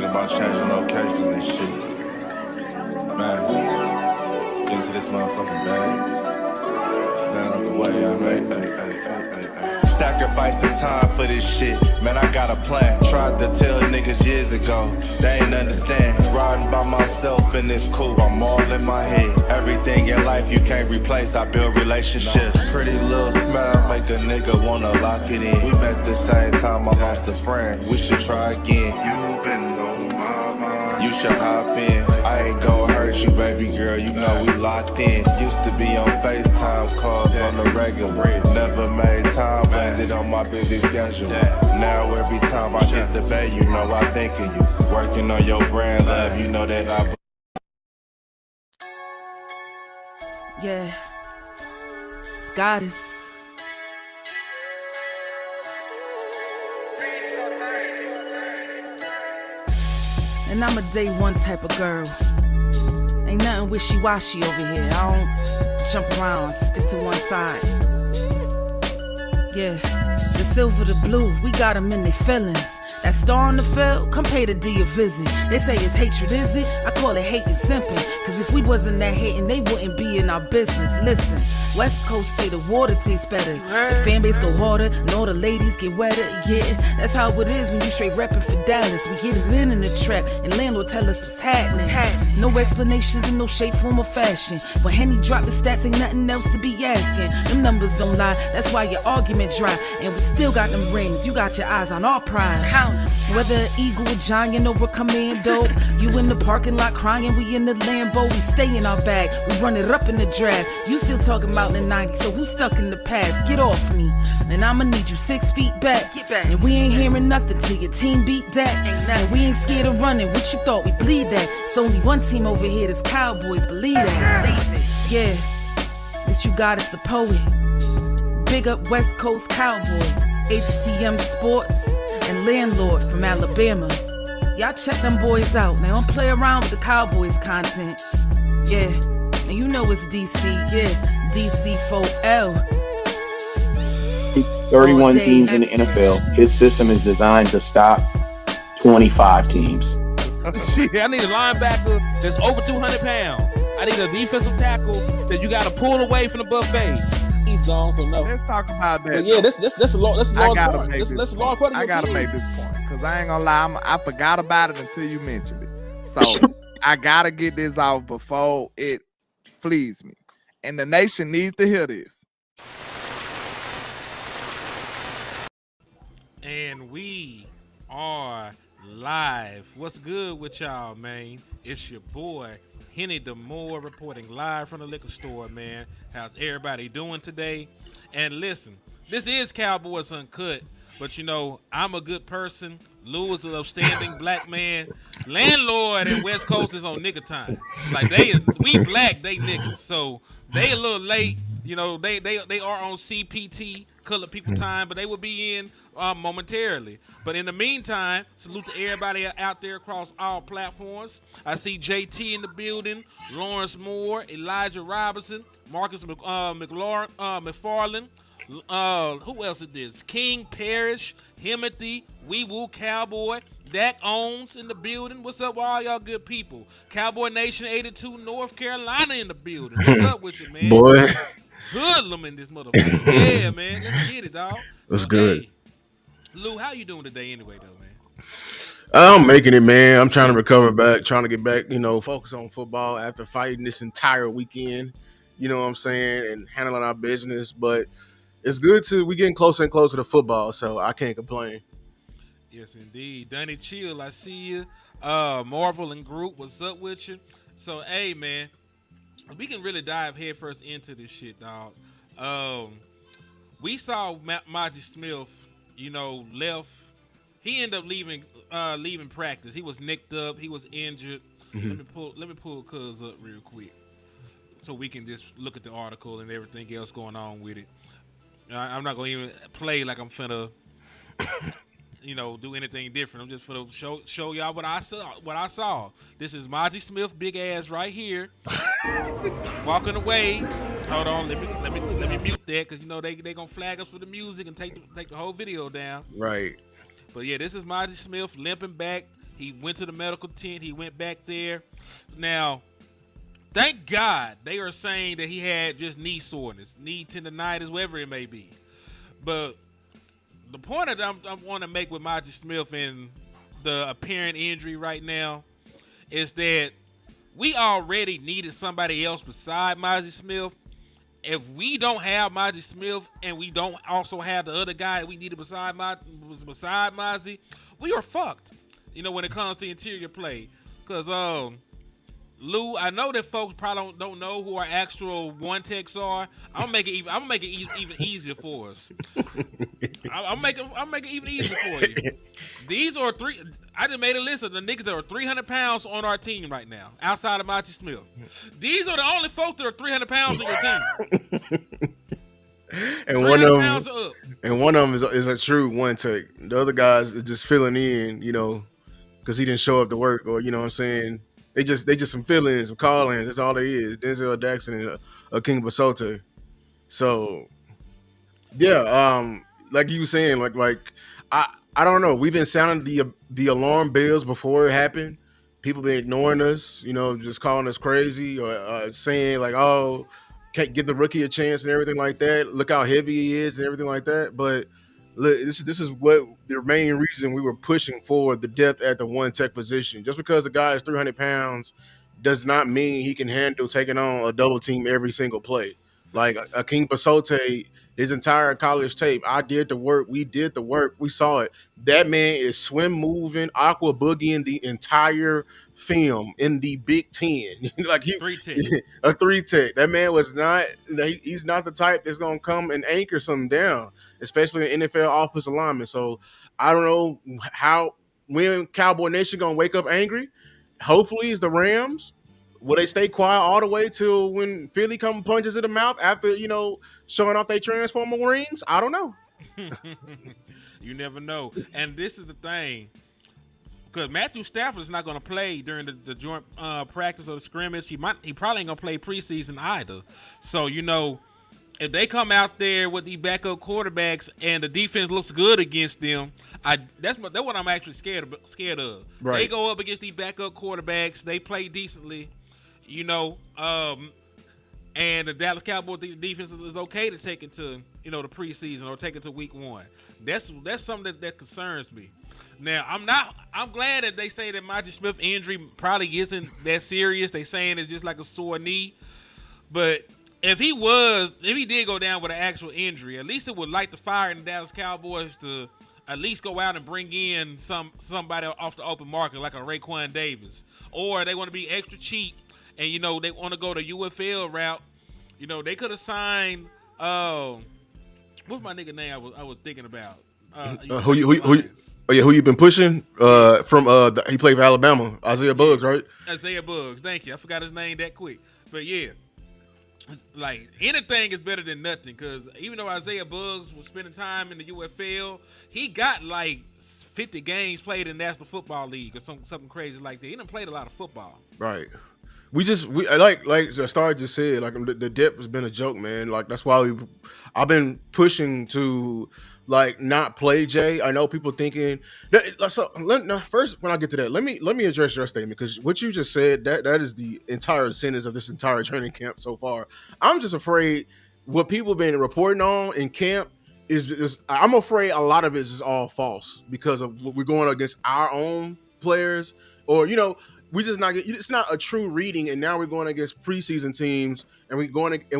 thinking about changing locations and shit. Man, get into this motherfucking bag. Stand on the way I made. Sacrificing time for this shit. Man, I got a plan. Tried to tell niggas years ago. They ain't understand. Riding by myself in this coupe. I'm all in my head. Everything in life you can't replace. I build relationships. Pretty little smile make a nigga wanna lock it in. We met the same time I lost a friend. We should try again. You been on my mind. You should hop in. I ain't gon' hurt you, baby girl. You know we locked in. Used to be on FaceTime calls on the regular. Never made time, landed on my busy schedule. Now every time I hit the bay, you know I think of you. Working on your brand, love, you know that I. Yeah, it's goddess. And I'm a day one type of girl. Ain't nothing wishy-washy over here. I don't jump around, stick to one side. Yeah, the silver, the blue, we got them in their feelings. That star on the field, come pay the D a visit. They say it's hatred, is it? I call it hate and simping. Cause if we wasn't that hating, they wouldn't be in our business. Listen, West Coast say the water tastes better. The fan base go harder, and all the ladies get wetter. Yeah, that's how it is when you straight reppin' for Dallas. We get it in the trap, and landlord tell us what's happening. No explanations in no shape, form, or fashion. When Henny drop the stats, ain't nothing else to be asking. Them numbers don't lie, that's why your argument dry. And we still got them rings, you got your eyes on our prize. Whether an eagle, a giant, or a commando, you in the parking lot crying, we in the Lambo. We stay in our bag, we run it up in the draft. You still talking about the 90s, so who's stuck in the past? Get off me, and I'ma need you 6 feet back. And we ain't hearing nothing till your team beat that. And we ain't scared of running, what you thought we bleed that? It's only one team over here, this Cowboys, believe that. Yeah, this you got is a poet. Big up West Coast Cowboys, HTM Sports, and Landlord from Alabama. Y'all check them boys out. Now don't play around with the Cowboys content. Yeah, and you know it's DC. Yeah, DC4L. 31 teams in the NFL. His system is designed to stop 25 teams. Shit, I need a linebacker that's over 200 pounds. I need a defensive tackle that you got to pull away from the buffet. He's gone, so no. Let's talk about that. But yeah, that's a long part. That's a long part of your I gotta team. make this point because I ain't gonna lie, I forgot about it until you mentioned it. So I gotta get this off before it flees me, and the nation needs to hear this. And we are live. What's good with y'all, man? It's your boy Henny DeMoore reporting live from the liquor store, man. How's everybody doing today? And listen, this is Cowboys Uncut, but you know, I'm a good person. Lou is an upstanding black man. Landlord and West Coast is on nigga time. Like we black, they niggas. So they a little late. You know, they are on CPT, colored people time, but they will be in momentarily. But in the meantime, salute to everybody out there across all platforms. I see JT in the building, Lawrence Moore, Elijah Robinson, Marcus McFarland. Who else is this? King Parrish, Himothy, Wee Woo Cowboy, Dak Owens in the building. What's up with all y'all good people? Cowboy Nation 82, North Carolina in the building. What's up with you, man? Boy. Hoodlum in this motherfucker. Yeah, man. Let's get it, dog. That's good. Hey, Lou, how you doing today anyway, though, man? I'm making it, man. I'm trying to recover back, trying to get back, focus on football after fighting this entire weekend, you know what I'm saying, and handling our business. But it's good we getting closer and closer to football, so I can't complain. Yes, indeed. Dunny Chill, I see you. Marvel and Group, what's up with you? So, hey, man, we can really dive headfirst into this shit, dog. We saw Maji Smith, left. He ended up leaving practice. He was nicked up. He was injured. Mm-hmm. Let me pull Cuz up real quick, so we can just look at the article and everything else going on with it. I'm not gonna even play like I'm finna, do anything different. I'm just finna show y'all what I saw. This is Maji Smith, big ass right here, walking away. Hold on, let me mute that because they gonna flag us for the music and take the whole video down. Right. But yeah, this is Maji Smith limping back He went to the medical tent. He went back there. Now, thank God they are saying that he had just knee soreness, knee tendonitis, whatever it may be. But the point that I want to make with Maji Smith and the apparent injury right now is that we already needed somebody else beside Maji Smith. If we don't have Maji Smith and we don't also have the other guy we needed beside Maji, we are fucked. When it comes to interior play, because Lou, I know that folks probably don't know who our actual one techs are. I'm gonna make it even easier for us. I'll make it even easier for you. These are three. I just made a list of the niggas that are 300 pounds on our team right now, outside of Maji Smith. These are the only folks that are 300 pounds on your team. And one of them is a true one tech. The other guys are just filling in, because he didn't show up to work, or you know what I'm saying. They just some fill-ins, some call-ins. That's all they is. Denzel Jackson and a King Basote. So yeah, like you were saying, like I don't know. We've been sounding the alarm bells before it happened. People been ignoring us, just calling us crazy or saying like, oh, can't give the rookie a chance and everything like that. Look how heavy he is and everything like that. But look, this is what the main reason we were pushing for the depth at the one tech position. Just because the guy is 300 pounds does not mean he can handle taking on a double team every single play. Like a King Basote, his entire college tape, I did the work. We did the work. We saw it. That man is swim moving, aqua boogieing the entire film in the Big Ten. Like a 3-tech. That man was not. He's not the type that's gonna come and anchor something down, especially in NFL offensive lineman. So I don't know when Cowboy Nation gonna wake up angry. Hopefully, it's the Rams. Will they stay quiet all the way till when Philly come punches in the mouth after, showing off their Transformer rings? I don't know. You never know. And this is the thing. Because Matthew Stafford is not going to play during the joint practice or the scrimmage. He probably ain't going to play preseason either. So, if they come out there with the backup quarterbacks and the defense looks good against them, that's what I'm actually scared of. Right. They go up against these backup quarterbacks. They play decently. And the Dallas Cowboys defense is okay to take it to, the preseason or take it to week 1. That's something that concerns me. Now, I'm glad that they say that Maji Smith injury probably isn't that serious. They saying it's just like a sore knee. But if he did go down with an actual injury, at least it would light the fire in the Dallas Cowboys to at least go out and bring in somebody off the open market like a Raekwon Davis. Or they want to be extra cheap and, they want to go the UFL route. They could have signed, what's my nigga name I was thinking about? Who you been pushing? He played for Alabama. Isaiah Buggs, right? Isaiah Buggs. Thank you. I forgot his name that quick. But yeah, like anything is better than nothing. Because even though Isaiah Buggs was spending time in the UFL, he got like 50 games played in the National Football League or something crazy like that. He done played a lot of football. Right. We like the Star just said, like the depth has been a joke, man. Like that's why I've been pushing to like not play Jay. I know people thinking first when I get to that, let me address your statement, because what you just said, that is the entire sentence of this entire training camp so far. I'm just afraid what people have been reporting on in camp is I'm afraid a lot of it is all false because of what we're going against our own players, or we just not it's not a true reading, and now we're going against preseason teams and we're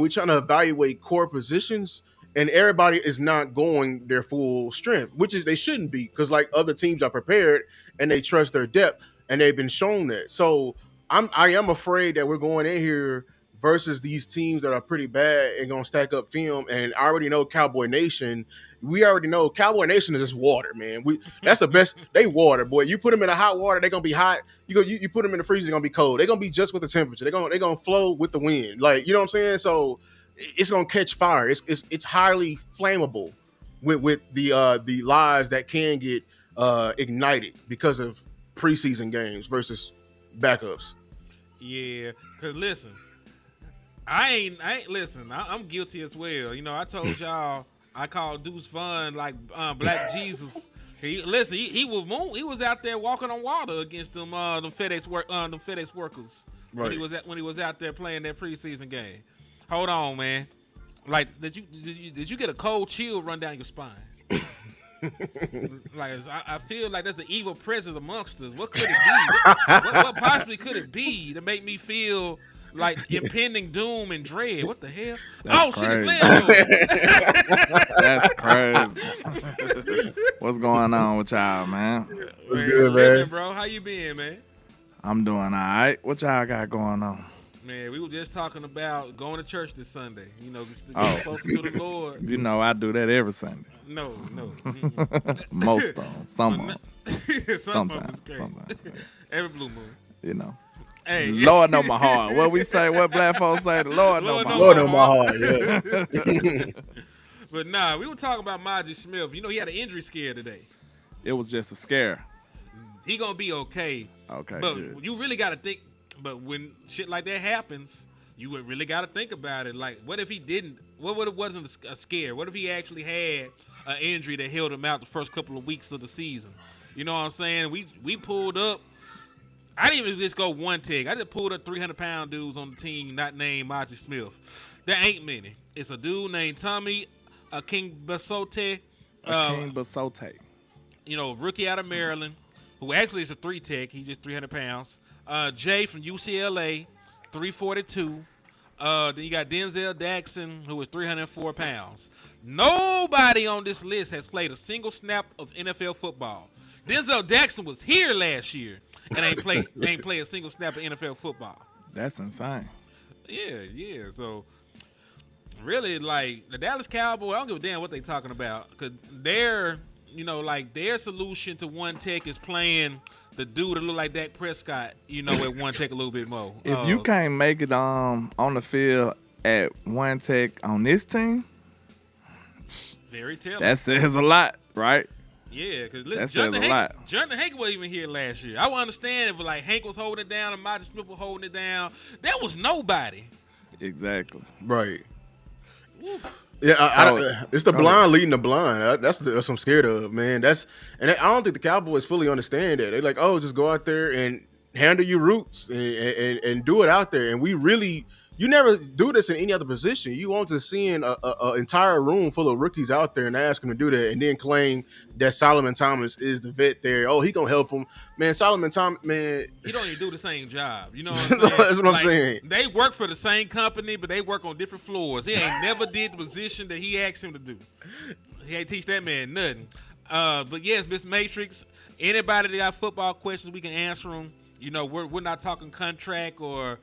trying to evaluate core positions, and everybody is not going their full strength, which is they shouldn't be, because like other teams are prepared and they trust their depth and they've been shown that. So I am afraid that we're going in here versus these teams that are pretty bad and gonna stack up film. And I already know Cowboy Nation. We already know Cowboy Nation is just water, man. That's the best. They water, boy. You put them in the hot water, they're gonna be hot. You put them in the freezer, they're gonna be cold. They're gonna be just with the temperature. They're gonna flow with the wind. Like, you know what I'm saying? So it's gonna catch fire. It's highly flammable with the lives that can get ignited because of preseason games versus backups. Yeah, cause listen, I ain't listen. I'm guilty as well. I told y'all I call Deuce Vaughn like Black Jesus He was out there walking on water against them FedEx workers Right. when he was out there playing that preseason game. Hold on, man. Like, did you get a cold chill run down your spine? Like, I feel like that's the evil presence amongst us. What could it be? what possibly could it be to make me feel like impending doom and dread? What the hell? That's Shit, crazy. it's That's crazy. What's going on with y'all, man? What's good, man? Bro, how you been, man? I'm doing all right. What y'all got going on? Man, we were just talking about going to church this Sunday. You know, just to Oh. get closer to the Lord. You know I do that every Sunday. No. Most of them. Some of them. Sometimes. Sometimes. Every blue moon. You know. Hey, Lord know my heart. What we say, what black folks say, the Lord know my Lord heart. on my heart, yeah. But nah, we were talking about Maji Smith. You know, he had an injury scare today. It was just a scare. He gonna be okay. Okay, But good. you really gotta think. But when shit like that happens, you would really gotta think about it. Like, what if he didn't? What if it wasn't a scare? What if he actually had an injury that held him out the first couple of weeks of the season? You know what I'm saying? We pulled up. I didn't even just go one tag. I just pulled up 300-pound dudes on the team not named Maji Smith. There ain't many. It's a dude named Tommy King Basote. King Basote. You know, rookie out of Maryland, who actually is a 3-tech. He's just 300 pounds. Jay from UCLA, 342. Then you got Denzel Jackson, who is 304 pounds. Nobody on this list has played a single snap of NFL football. Denzel Jackson was here last year and ain't play a single snap of NFL football. That's insane. Yeah. So really, like, the Dallas Cowboys, I don't give a damn what they talking about, because their solution to one tech is playing the dude that look like Dak Prescott, at one tech a little bit more. If you can't make it on the field at one tech on this team, very telling. that says a lot, right? Yeah, because That says a lot. Jonathan Hank wasn't even here last year. I would understand if like Hank was holding it down and Maji Smith was holding it down. That was nobody. Exactly. Right. Woo. Yeah, it's the blind leading the blind. That's what I'm scared of, man. I don't think the Cowboys fully understand that. They're like, oh, just go out there and handle your roots and do it out there. And you never do this in any other position. You won't just seeing an entire room full of rookies out there and ask them to do that and then claim that Solomon Thomas is the vet there. Oh, he gonna help him. Man, Solomon Thomas, man. He don't even do the same job. You know what I'm saying? That's what I'm saying. They work for the same company, but they work on different floors. He ain't never did the position that he asked him to do. He ain't teach that man nothing. But yes, Miss Matrix, anybody that got football questions, we can answer them. We're not talking contract or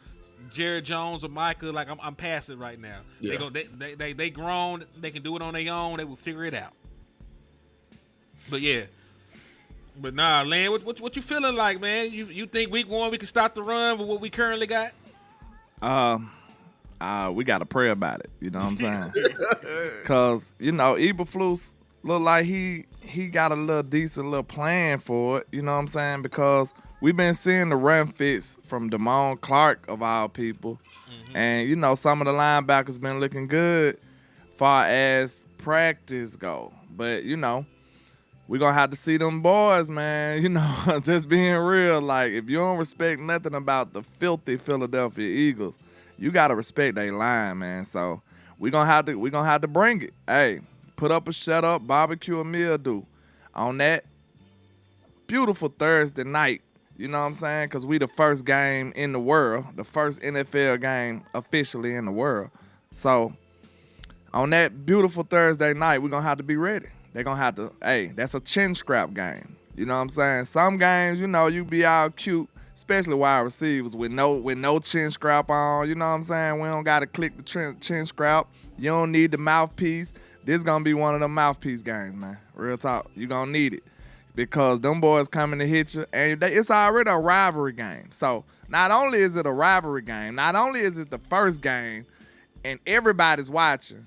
Jared Jones or Micah. Like, I'm past it right now. Yeah. They grown. They can do it on their own. They will figure it out. But yeah. But nah, Len, what you feeling like, man? You think week 1 we can stop the run with what we currently got? We got to pray about it. You know what I'm saying? Because, Eberflus look like he got a little decent little plan for it. You know what I'm saying? Because we've been seeing the run fits from Damone Clark, of all people. Mm-hmm. And, some of the linebackers been looking good far as practice go. But, we're going to have to see them boys, man. Just being real. Like, if you don't respect nothing about the filthy Philadelphia Eagles, you got to respect their line, man. So we're going to have to bring it. Hey, put up a shut up, barbecue a meal do on that beautiful Thursday night. You know what I'm saying? Because we the first game in the world, the first NFL game officially in the world. So on that beautiful Thursday night, we're going to have to be ready. They're going to have to, that's a chin scrap game. You know what I'm saying? Some games, you be all cute, especially wide receivers with no chin scrap on. You know what I'm saying? We don't got to click the chin scrap. You don't need the mouthpiece. This going to be one of them mouthpiece games, man. Real talk. You going to need it. Because them boys coming to hit you, and it's already a rivalry game. So not only is it a rivalry game, not only is it the first game, and everybody's watching,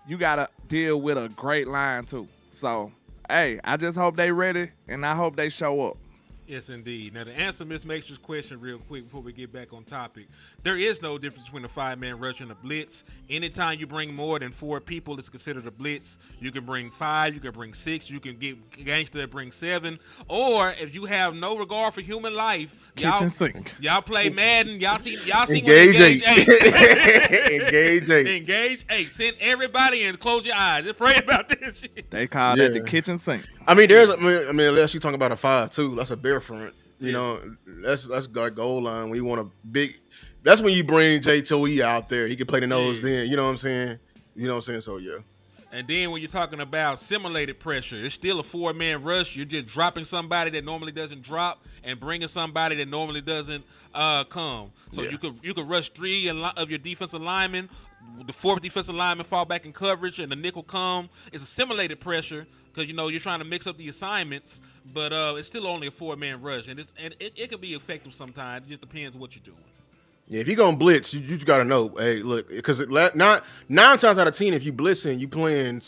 you got to deal with a great line too. So, I just hope they ready, and I hope they show up. Yes, indeed. Now, to answer Miss Matrix's question real quick before we get back on topic, there is no difference between a 5-man rush and a blitz. Anytime you bring more than 4 people, it's considered a blitz. You can bring 5, you can bring 6, you can get gangster that bring 7. Or if you have no regard for human life, Kitchen sink. Y'all play Madden. Y'all see Engage Engage 8. Engage 8. Engage 8. Send everybody in. Close your eyes. Just pray about this shit. They call that the kitchen sink. I mean, unless you talking about a 5-2, that's a bear front. You know, that's our goal line. We want a big. That's when you bring J2E out there. He can play the nose then. You know what I'm saying? So yeah. And then when you're talking about simulated pressure, it's still a 4-man rush. You're just dropping somebody that normally doesn't drop and bringing somebody that normally doesn't come. So you could rush 3 of your defensive linemen. The 4th defensive lineman fall back in coverage, and the nickel come. It's a simulated pressure because you're trying to mix up the assignments, but it's still only a 4-man rush, and it can be effective sometimes. It just depends on what you're doing. Yeah, if you're gonna blitz, you got to know. Hey, look, because not 9 times out of 10, if you blitzing, you playing.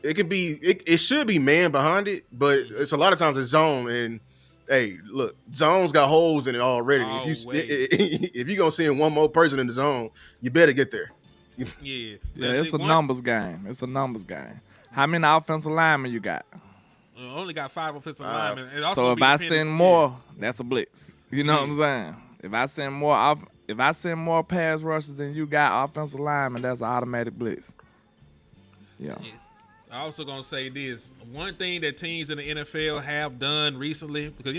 It should be man behind it, but it's a lot of times it's zone. And hey, look, zone's got holes in it already. If you're gonna send one more person in the zone, you better get there. Yeah, it's a numbers game. How many offensive linemen you got? I only got 5 offensive linemen. So if I send more, that's a blitz. You know what I'm saying? If I send more pass rushes than you got offensive linemen, that's an automatic blitz. Yeah. I also gonna say this: one thing that teams in the NFL have done recently, because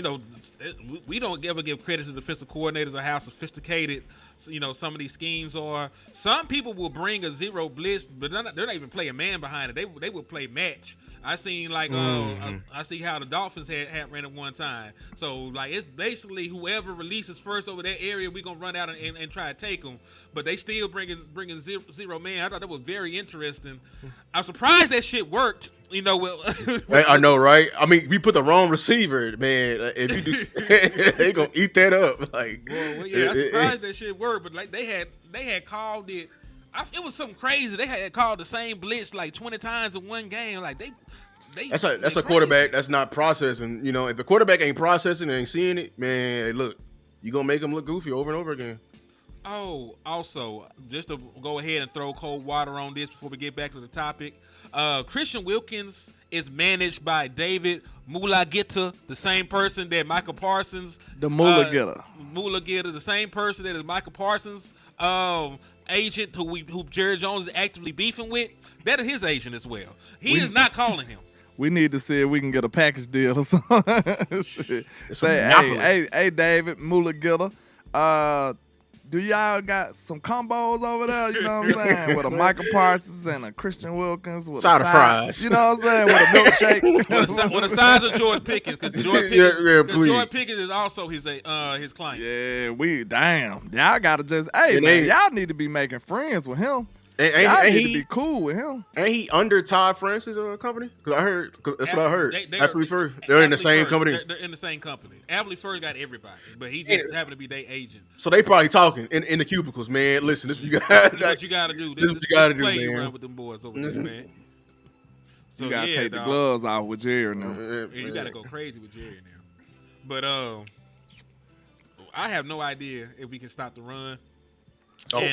we don't ever give credit to defensive coordinators or how sophisticated some of these schemes are. Some people will bring a 0 blitz, but they're not even playing man behind it. They will play match. I seen I see how the Dolphins had ran it one time. So like it's basically whoever releases first over that area, we gonna run out and try to take them. But they still bringing 0 man. I thought that was very interesting. I'm surprised that shit worked. Hey, I know, right? I mean, we put the wrong receiver, man. If you do, they gonna eat that up. Like, I'm surprised that shit worked. But like they had called it. It was something crazy. They had called the same blitz like 20 times in one game. Like that's a quarterback that's not processing. If the quarterback ain't processing and ain't seeing it, man, look, you gonna make him look goofy over and over again. Oh, also, just to go ahead and throw cold water on this before we get back to the topic, Christian Wilkins is managed by David Mulageta, the same person that Michael Parsons. The Mulageta. Mulageta, the same person that is Michael Parsons' agent who Jerry Jones is actively beefing with. That is his agent as well. He is not calling him. We need to see if we can get a package deal or something. Say, hey, David Mulageta, do y'all got some combos over there? You know what I'm saying? With a Michael Parsons and a Christian Wilkins with side of fries. You know what I'm saying? With a milkshake. with a size of George Pickens, because George Pickens is also his client. Yeah, y'all gotta just y'all need to be making friends with him. Y'all need to be cool with him. Ain't he under Todd Francis' company? Because that's what I heard. They're in the same company. They're in the same company. Apley First got everybody, but he just happened to be their agent. So they probably talking in the cubicles, man. Listen, this is what you got to do. This is what you got to do, man. You run with them boys over there, man. So, you gotta take the gloves off with Jerry now. You gotta go crazy with Jerry now. But I have no idea if we can stop the run.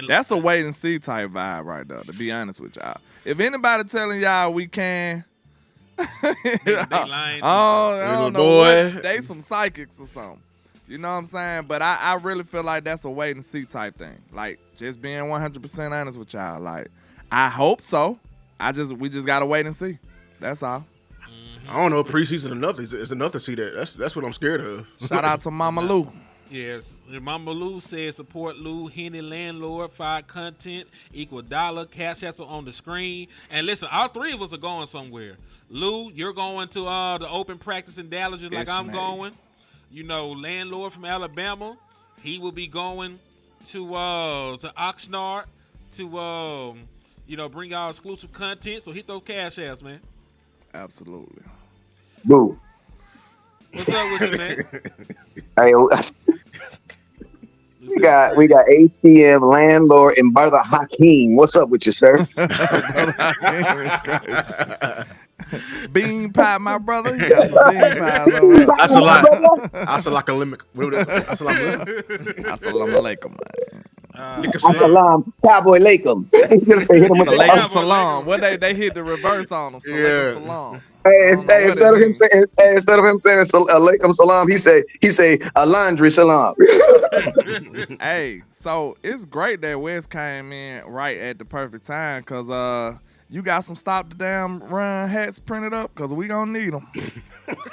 That's a wait and see type vibe right there, to be honest with y'all. If anybody telling y'all we can, they lying. I don't know. They some psychics or something. You know what I'm saying? But I really feel like that's a wait and see type thing. Like, just being 100% honest with y'all. Like, I hope so. We just gotta wait and see. That's all. I don't know. Preseason enough is enough to see that. That's what I'm scared of. Shout out to Mama Lou. Yes, Mama Lou says support Lou Henny Landlord, 5 content equal $. Cash apps are on the screen. And listen, all 3 of us are going somewhere. Lou, you're going to the open practice in Dallas just like I'm going. Landlord from Alabama, he will be going to Oxnard to bring y'all exclusive content. So hit those cash apps, man. Absolutely. Boo. What's up with you, man? Hey, we got ATM Landlord and Brother Hakeem. What's up with you, sir? Bean pie, my brother. He got some bean pies over there. That's a lot. Assalamu alaikum, man. Salam, Cowboy Lakem. He's gonna say hit him with Salaikum the salam. What they hit the reverse on him. Salaikum salam. instead of him saying Alaikum Salam, he say Alandri Salam. Hey, so it's great that West came in right at the perfect time because you got some stop the damn run hats printed up because we gonna need them.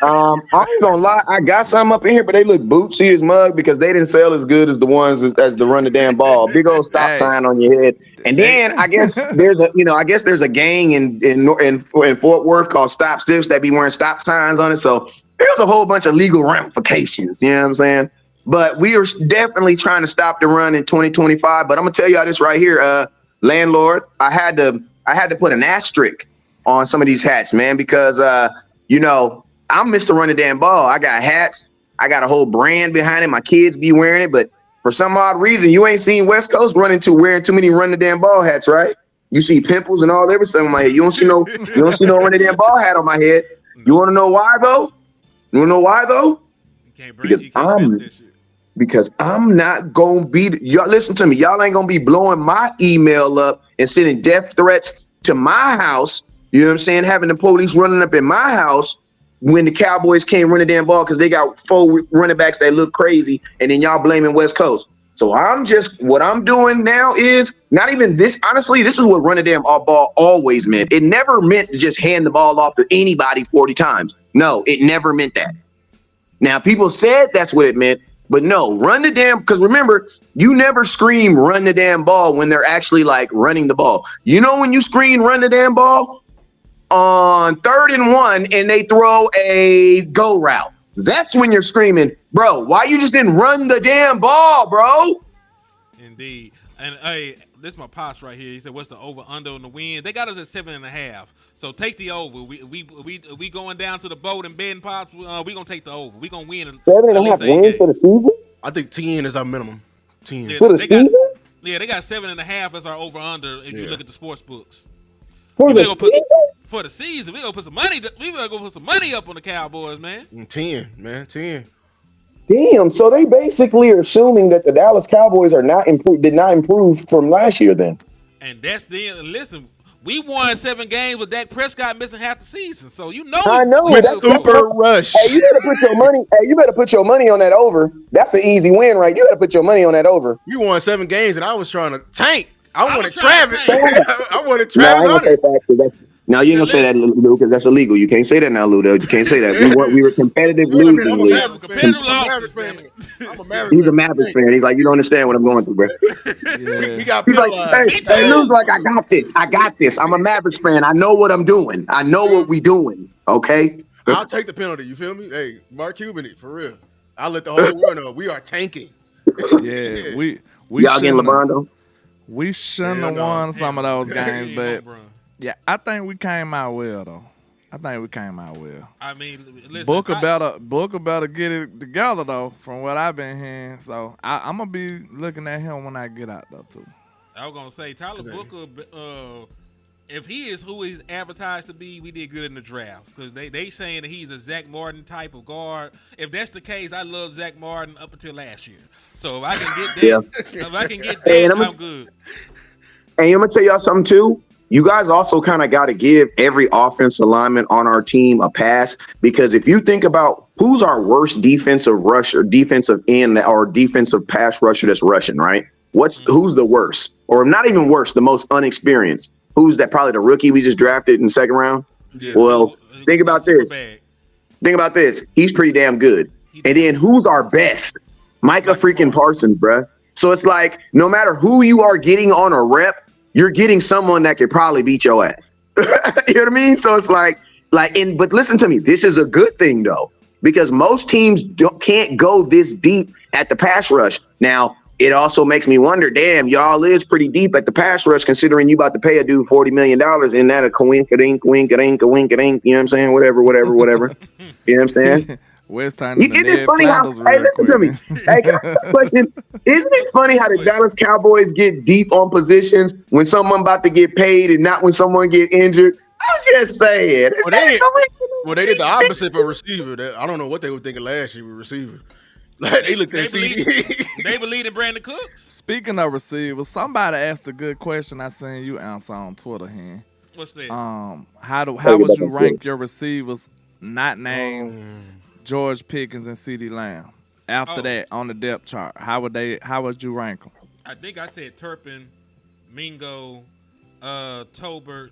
I ain't gonna lie, I got some up in here, but they look bootsy as mug because they didn't sell as good as the ones as the run the damn ball. Big old stop sign on your head. And then I guess there's a gang in Fort Worth called Stop Sips that be wearing stop signs on it. So there's a whole bunch of legal ramifications. You know what I'm saying? But we are definitely trying to stop the run in 2025. But I'm gonna tell y'all this right here, landlord. I had to put an asterisk on some of these hats, man, because I'm Mr. Run the Damn Ball. I got hats. I got a whole brand behind it. My kids be wearing it, but for some odd reason, you ain't seen West Coast wearing too many Run the Damn Ball hats, right? You see pimples and all everything on my head. You don't see no Run the Damn Ball hat on my head. You want to know why though? Because I'm not gonna be. Y'all listen to me. Y'all ain't gonna be blowing my email up and sending death threats to my house. You know what I'm saying? Having the police running up in my house when the Cowboys can't run the damn ball because they got 4 running backs that look crazy, and then y'all blaming West Coast. So what I'm doing now is not even this. Honestly, this is what run the damn ball always meant. It never meant to just hand the ball off to anybody 40 times. No, it never meant that. Now, people said that's what it meant, but no, run the damn, because remember, you never scream run the damn ball when they're actually like running the ball. You know when you scream run the damn ball? On 3rd and 1 and they throw a go route. That's when you're screaming, bro, why you just didn't run the damn ball, bro? Indeed. And hey, this is my pops right here. He said, what's the over under on the win? They got us at 7.5. So take the over. We going down to the boat and betting, pops. We gonna take the over. We gonna win. 7.5 wins for the season? I think 10 is our minimum. 10 for the season? They got 7.5 as our over under if you look at the sports books. For the season? For the season, we gonna put some money. We gonna go put some money up on the Cowboys, man. 10, man, 10. Damn. So they basically are assuming that the Dallas Cowboys did not improve from last year. Then. And that's listen. We won 7 games with Dak Prescott missing half the season, so you know. I know that's super rush. Hey, you better put your money. Hey, you better put your money on that over. That's an easy win, right? You better put your money on that over. You won 7 games, and I was trying to tank. I wanted Travis. I wanted Travis. No, I ain't gonna say that. Now you ain't gonna say that, Lou, because that's illegal. You can't say that now, Lou. You can't say that. We were competitive losing. I'm a Mavericks fan. He's a Mavericks fan. He's like, you don't understand what I'm going through, bro. Yeah. We got He's like, hey, Lou's like, I got this. I'm a Mavericks fan. I know what I'm doing. I know what we doing. Okay. I'll take the penalty. You feel me? Hey, Mark Cuban, it for real. I'll let the whole world know we are tanking. Yeah, we y'all getting LeBron though. We shouldn't have won some of those games, but yeah, I think we came out well though. I mean, listen, Booker better get it together though. From what I've been hearing, so I'm gonna be looking at him when I get out though too. I was gonna say Tyler Booker. If he is who he's advertised to be, we did good in the draft because they saying that he's a Zach Martin type of guard. If that's the case, I love Zach Martin up until last year. So if I can get that, I'm good. And I'm gonna tell y'all something too. You guys also kind of got to give every offensive lineman on our team a pass because if you think about who's our worst defensive rusher, defensive end, or defensive pass rusher that's rushing, right? Who's the worst, or not even worse, the most unexperienced? Who's that? Probably the rookie we just drafted in the 2nd round. Yeah. Well, think about this. He's pretty damn good. And then who's our best? Micah freaking Parsons, bruh. So it's like no matter who you are getting on a rep, you're getting someone that could probably beat your ass. You know what I mean? So it's like, but listen to me. This is a good thing though, because most teams can't go this deep at the pass rush. Now, it also makes me wonder, damn, y'all is pretty deep at the pass rush considering you about to pay a dude $40 million and that a coink-a-dink, wink-a-dink, wink-a-dink, you know what I'm saying? Whatever. You know what I'm saying? Where's time to Isn't it funny how, hey, listen to me. Hey, can I ask a question? Isn't it funny how the Dallas Cowboys get deep on positions when someone about to get paid and not when someone get injured? I'm just saying. Well, they did the opposite for receiver. I don't know what they were thinking last year with receiver. Like they looked at CD. They believe in Brandon Cooks. Speaking of receivers, somebody asked a good question. I seen you answer on Twitter here. What's that? How would you rank your receivers not named George Pickens and CeeDee Lamb? After that, on the depth chart, how would you rank them? I think I said Turpin, Mingo, Tolbert,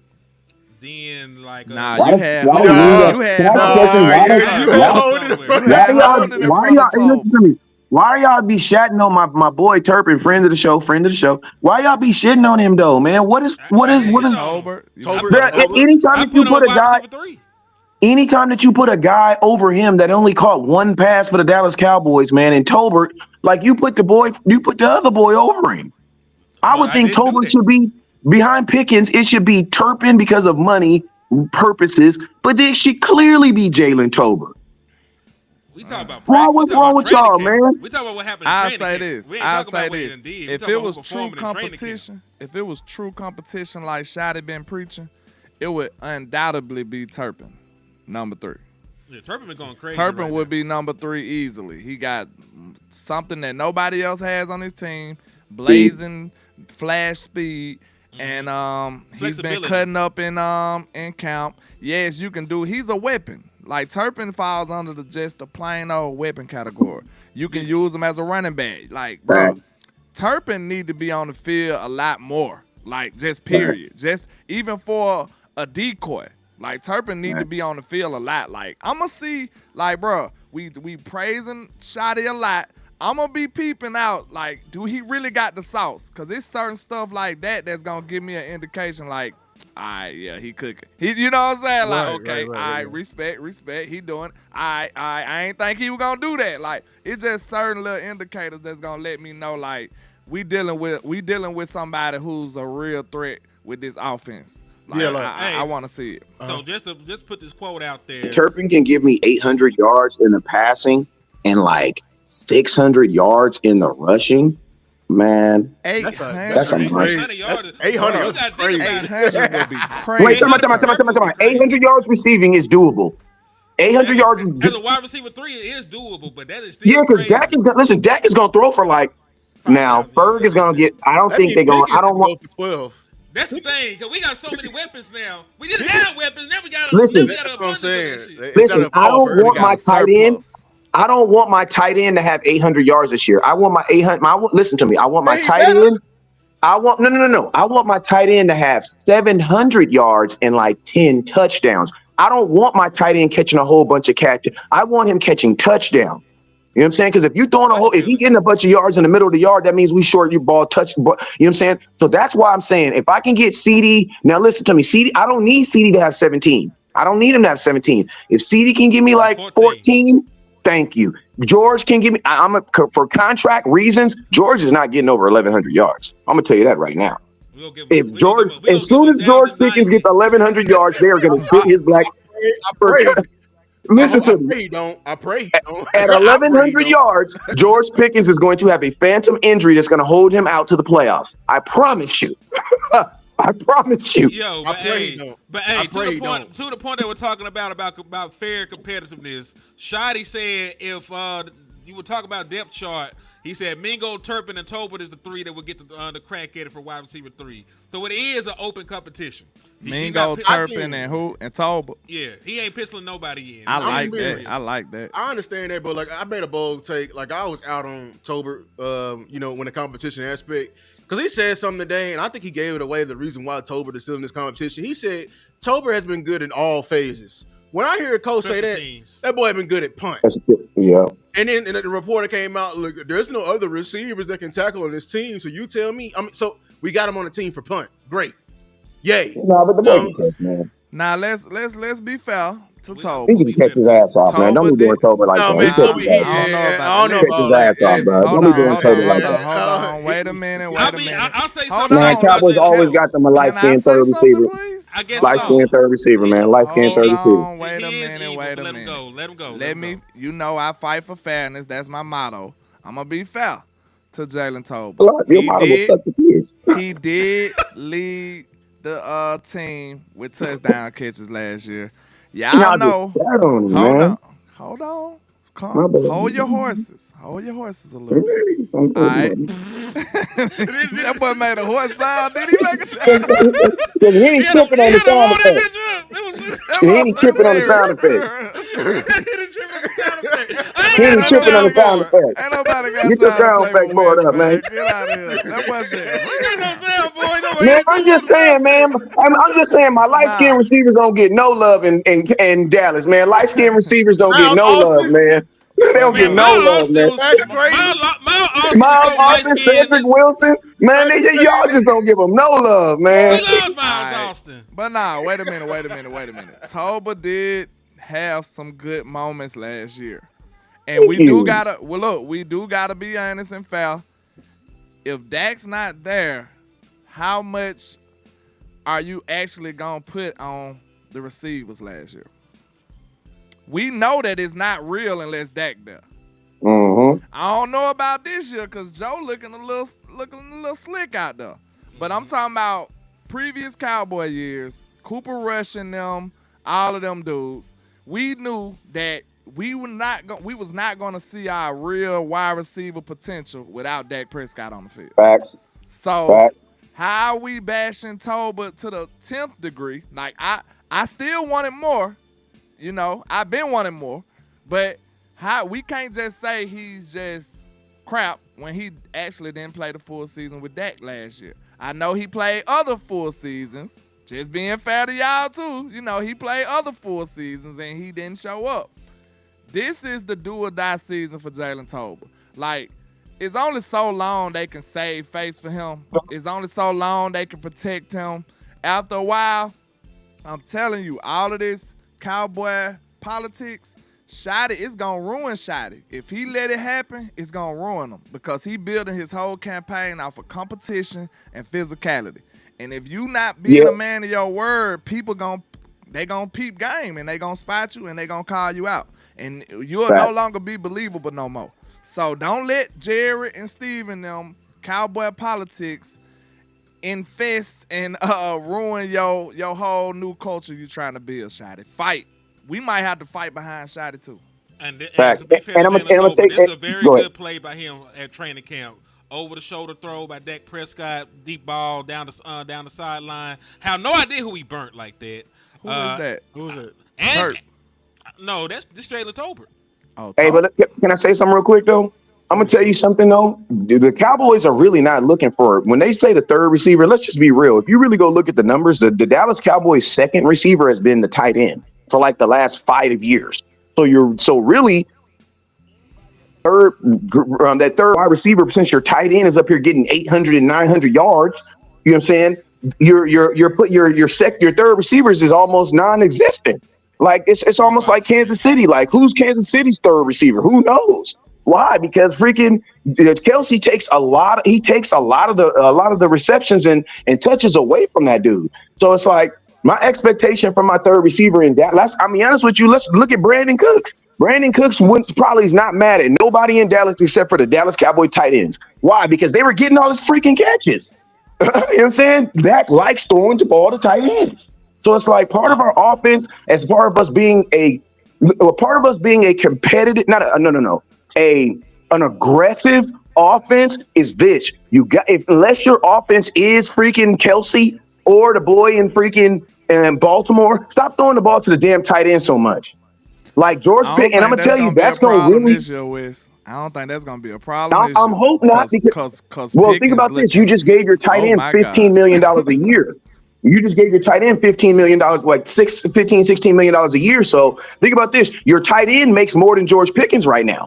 then like Nah, Why you does- had why hold do on, you- you had Can I hold ask a on, question? you Why had does- hold in front Why of y'all Tolbert. listen to me? Why y'all be shitting on my boy Turpin, friend of the show? Why y'all be shitting on him though, man? What is Tolbert? Bruh, anytime I that you put put on a guy, wide receiver 3. anytime that you put a guy over him that only caught one pass for the Dallas Cowboys, man, and Tolbert, like you put the other boy over him. I would think didn't do Tolbert that. should be behind Pickens. It should be Turpin because of money purposes, but there should clearly be Jalen Tolbert. We talk about What's wrong with y'all, man? We talk about what happened. in I'll training say camp. this. We ain't I'll talking about say what he this. done did. We If talking it about was who true performed in training camp. competition, like Shotty been preaching, it would undoubtedly be Turpin, number 3. Yeah, Turpin been going crazy. Turpin right would now. be number 3 easily. He got something that nobody else has on his team, blazing flash speed, and he's been Flexibility. cutting up in camp. Yes, you can do. He's a weapon. Like Turpin falls under just the plain old weapon category. You can use him as a running back. Like, bro, Turpin need to be on the field a lot more. Like, just period. Just even for a decoy. Like, Turpin need to be on the field a lot. Like, I'ma see, like, bro, we praising Shotty a lot. I'ma be peeping out, like, do he really got the sauce? Because it's certain stuff like that that's going to give me an indication, like, all right, yeah, he cooking. You know what I'm saying? Like, okay, all right, respect, he doing it. I ain't think he was going to do that. Like, it's just certain little indicators that's going to let me know, like, we dealing with somebody who's a real threat with this offense. Like, I want to see it. So just put this quote out there. Turpin can give me 800 yards in the passing and like 600 yards in the rushing. Man, 800. that's a crazy. 800 yards. That's 800 You yards. gotta think about it. 800 would be crazy. wait, time out. 800 yards receiving is doable. 800 yards is As a wide receiver 3, it is doable, but that is still yeah, because crazy. Dak is gonna throw for like. Now Ferg is gonna get. I don't think they're going. I don't want. for 12. That's the thing, because we got so many weapons now. We didn't have weapons, now we got Listen, now we got a That's what I'm bunch of saying. shit. Listen, I don't want my tight end. surplus. I don't want my tight end to have 800 yards this year. I want my 800. Listen to me. I want my Hey, tight better. end. I want no. I want my tight end to have 700 yards and like 10 touchdowns. I don't want my tight end catching a whole bunch of catches. I want him catching touchdowns. You know what I'm saying? Because if you throwing if he getting a bunch of yards in the middle of the yard, that means we short your ball touch. You know what I'm saying? So that's why I'm saying if I can get CD, now listen to me, CD. I don't need CD to have 17. I don't need him to have 17. If CD can give me like 14, thank you. George can give me. For contract reasons, George is not getting over 1,100 yards. I'm gonna tell you that right now. If George, as soon as George Pickens gets 1,100 yards, they are gonna spit his black. I pray. Listen to I me. pray he don't. I pray he don't. At I pray he 1,100 don't. yards, George Pickens is going to have a phantom injury that's going to hold him out to the playoffs. I promise you. I promise you. Yo, I pray he don't. I pray he don't. to the point that we're talking about fair competitiveness. Shotty said if you were talking about depth chart, he said Mingo, Turpin, and Tolbert is the 3 that will get the crack at it for wide receiver 3. So it is an open competition. Mingo, Turpin, and who? And Tolbert. Yeah, he ain't pistoling nobody in. I like that. I understand that, but like I made a bold take. Like I was out on Tolbert, when the competition aspect, because he said something today, and I think he gave it away. The reason why Tolbert is still in this competition, he said Tolbert has been good in all phases. When I hear a coach say that boy has been good at punt. Yeah. And then the reporter came out, look, there's no other receivers that can tackle on this team. So you tell me, so we got him on the team for punt. Great. Yay. No, but the boy can catch, man. Now let's be fair to He Tolbert. can catch his ass off, man. Don't be doing Tolbert like No, that. man, He catch his ass I don't know off. about I don't know that. Catch his ass off, bro. Hold Don't be doing Tolbert like that. Hold on. Wait a minute. I'll say Hold something. Man, on. Cowboys always got them a Can I light-skinned say third something, receiver. please? I guess Light-skinned third receiver, man. Light-skinned third receiver. Hold on. Wait a He is minute. evil, Wait so a let him go. minute. Let him go. Let me. You know I fight for fairness. That's my motto. I'm gonna be fair to Jalen Tolbert. Your model was stuck to kids. He did lead the team with touchdown catches last year. Y'all Y'all just know. sat on him, Hold man. on. Hold on. My Come. bad. Hold your horses. Hold your horses a little bit. All right. That boy made a horse sound. Did he make it? He ain't tripping on the sound That effect. bitch up. It was That He ain't motherfucker tripping on the said. sound effect. I He ain't ain't got tripping on no the sound soundboard. effect. Ain't nobody got Get your time to sound play effect with board Wes, up, man. man. Get out of here. That boy said. Ain't no soundboard. No, Man, I'm just saying, man. I'm just saying, my light skinned Nah. receivers don't get no love in Dallas, man. Light skinned receivers don't get Miles no love, Austin, man. They don't get Man, no Miles love, man. Austin was Max Grady, Miles Austin was Miles so light Austin, skinned. Cedric Wilson, man, Max y'all Grady. just don't give them no love, man. We love All Miles right. Austin. But nah, wait a minute. Toba did have some good moments last year. And we do gotta be honest and fair. If Dak's not there, how much are you actually gonna put on the receivers last year? We know that it's not real unless Dak there. Mm-hmm. I don't know about this year because Joe looking a little slick out there. But I'm talking about previous Cowboy years, Cooper Rush and them, all of them dudes. We knew that we was not going to see our real wide receiver potential without Dak Prescott on the field. Facts. So how are we bashing Toba to the 10th degree? Like I still wanted more. You know, I've been wanting more. But we can't just say he's just crap when he actually didn't play the full season with Dak last year. I know he played other full seasons. Just being fair to y'all too. You know, he played other full seasons and he didn't show up. This is the do or die season for Jalen Toba. Like, it's only so long they can save face for him. It's only so long they can protect him. After a while, I'm telling you, all of this Cowboy politics, Shotty, it's going to ruin Shotty. If he let it happen, it's going to ruin him because he building his whole campaign off of competition and physicality. And if you not being a man of your word, people they gonna peep game and they gonna spot you and they gonna call you out. And you'll no longer be believable no more. So don't let Jared and Steven them Cowboy politics infest and ruin your whole new culture you trying to build, Shotty. Fight. We might have to fight behind Shotty too. And to be fair to Jalen Toba, this is a very good play by him at training camp. Over the shoulder throw by Dak Prescott, deep ball down the sideline. Have no idea who he burnt like that. Who is that? Who's it? And no, that's just Jalen Toba. Oh, hey, but can I say something real quick though? I'm gonna tell you something though. The Cowboys are really not looking for, when they say the third receiver. Let's just be real. If you really go look at the numbers, the Dallas Cowboys' second receiver has been the tight end for like the last 5 years. So really that third wide receiver, since your tight end is up here getting 800 and 900 yards, you know what I'm saying? Your third receivers is almost non-existent. Like it's almost like Kansas City. Like, who's Kansas City's third receiver? Who knows? Why? Because freaking Kelsey takes a lot of the receptions and touches away from that dude. So it's like, my expectation for my third receiver in Dallas, I'll be honest with you, let's look at Brandon Cooks. Brandon Cooks probably is not mad at nobody in Dallas except for the Dallas Cowboy tight ends. Why? Because they were getting all his freaking catches. You know what I'm saying? Dak likes throwing the ball to tight ends. So it's like part of our offense, as part of us being a competitive, an aggressive offense is this. Unless your offense is freaking Kelsey or the boy in freaking Baltimore, stop throwing the ball to the damn tight end so much. Like George Pickens, and I'm gonna tell you, that's gonna really. I don't think that's gonna be a problem. I'm hoping not, because well, think about this. You just gave your tight end $15 million a year. You just gave your tight end $15 million, like $16 million a year. So think about this. Your tight end makes more than George Pickens right now.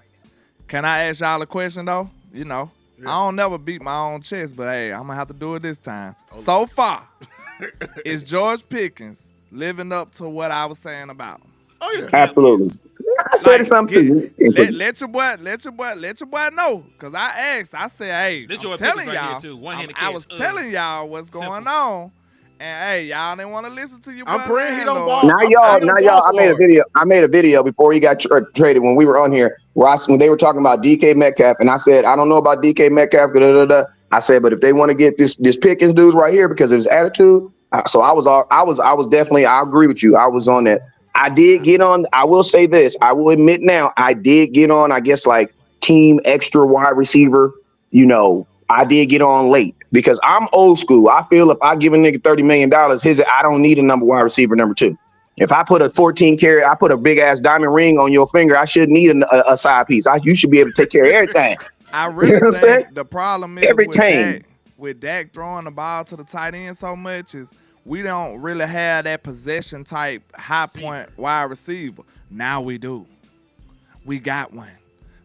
Can I ask y'all a question though? You know, I don't never beat my own chest, but hey, I'm gonna have to do it this time. So far, is George Pickens living up to what I was saying about him? Oh yeah, absolutely. I said something. Let your boy know. Cause I asked. I said, hey, I'm telling y'all. I was telling y'all what's going on. And hey, y'all didn't want to listen to you. I'm praying he don't ball. Now y'all. I made a video before he got traded when we were on here. When they were talking about DK Metcalf, and I said, I don't know about DK Metcalf. I said, but if they want to get this Pickens dude right here because of his attitude, So I was definitely. I agree with you. I was on that. I did get on. I will say this. I will admit now. I did get on. I guess like team extra wide receiver. I did get on late because I'm old school. I feel if I give a nigga $30 million, I don't need a number wide receiver number 2. If I put a 14 carat, I put a big ass diamond ring on your finger, I shouldn't need a side piece. You should be able to take care of everything. I really think the problem is Everything. with Dak throwing the ball to the tight end so much is we don't really have that possession type high point wide receiver. Now we do. We got one.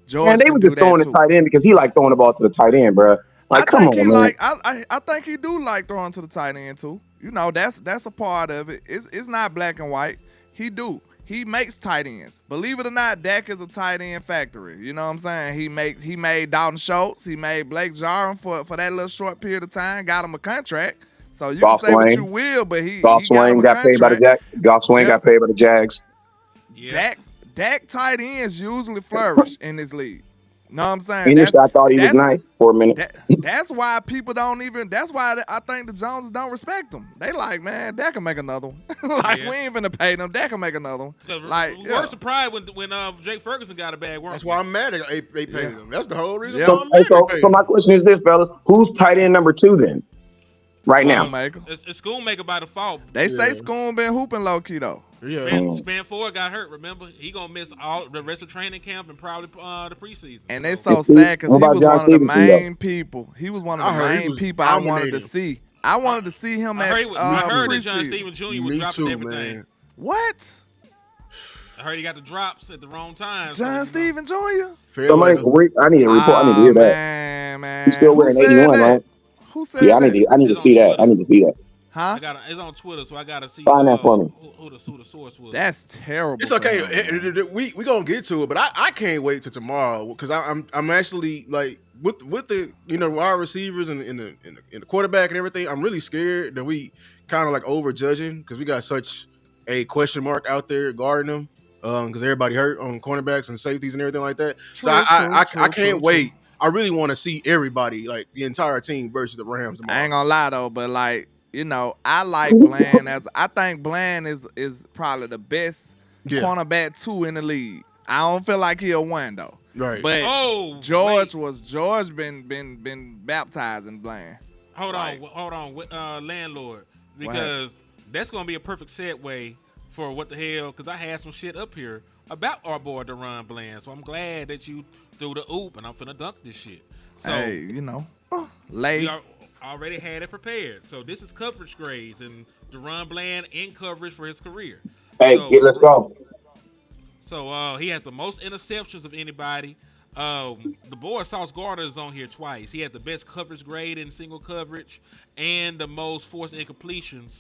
George Man, they were just throwing the tight end because he like throwing the ball to the tight end, bro. Like, come on, man. I think he do like throwing to the tight end too. That's a part of it. It's not black and white. He do. He makes tight ends. Believe it or not, Dak is a tight end factory. You know what I'm saying? He made Dalton Schultz. He made Blake Jarwin for that little short period of time. Got him a contract. So you can say what you will, but Golf Swain got paid by the Jags. Golf Swain got paid by the Jags. Yeah. Dak tight ends usually flourish in this league. Know what I'm saying? Initially, I thought he was nice for a minute. That's why people don't even. That's why I think the Joneses don't respect him. They like, man, Dak can make another one. We ain't finna pay them. Dak can make another one. We were surprised when Jake Ferguson got a bag. That's why I'm mad at they paid him. That's the whole reason. So my question is this, fellas: who's tight end number 2 then? Right now, it's Schoonmaker by default. They say Schoon been hooping low key though. Yeah, Span Ford got hurt. Remember, he gonna miss all the rest of training camp and probably the preseason. And they so sad because he was one of the main people. He was one of the main people I wanted to see. I wanted to see him at preseason. I heard that John Stevens Jr. was dropping everything. Man. What? I heard he got the drops at the wrong time. John Stevens Jr. I need a report. I need to hear that. Man. He's still wearing 81, right? Who said that? I need to see that. I need to see that. Huh? It's on Twitter, so I gotta see. Find that for me. Who the source was? That's terrible. It's okay. We gonna get to it, but I can't wait till tomorrow because I'm actually like with the wide receivers and in the quarterback and everything. I'm really scared that we kind of like over judging because we got such a question mark out there guarding them because everybody hurt on cornerbacks and safeties and everything like that. I can't wait. I really want to see everybody, like the entire team versus the Rams tomorrow. I ain't gonna lie though, but like. I like Bland I think Bland is probably the best cornerback 2 in the league. I don't feel like he a 1 though. Right. But George been baptized in Bland. Hold on, landlord, because that's gonna be a perfect segue for what the hell. Because I had some shit up here about our boy Deron Bland, so I'm glad that you threw the oop, and I'm finna dunk this shit. So, hey, late. Already had it prepared. So this is coverage grades and Deron Bland in coverage for his career. Hey, let's go. So he has the most interceptions of anybody. The boy Sauce Gardner is on here twice. He had the best coverage grade in single coverage and the most forced incompletions.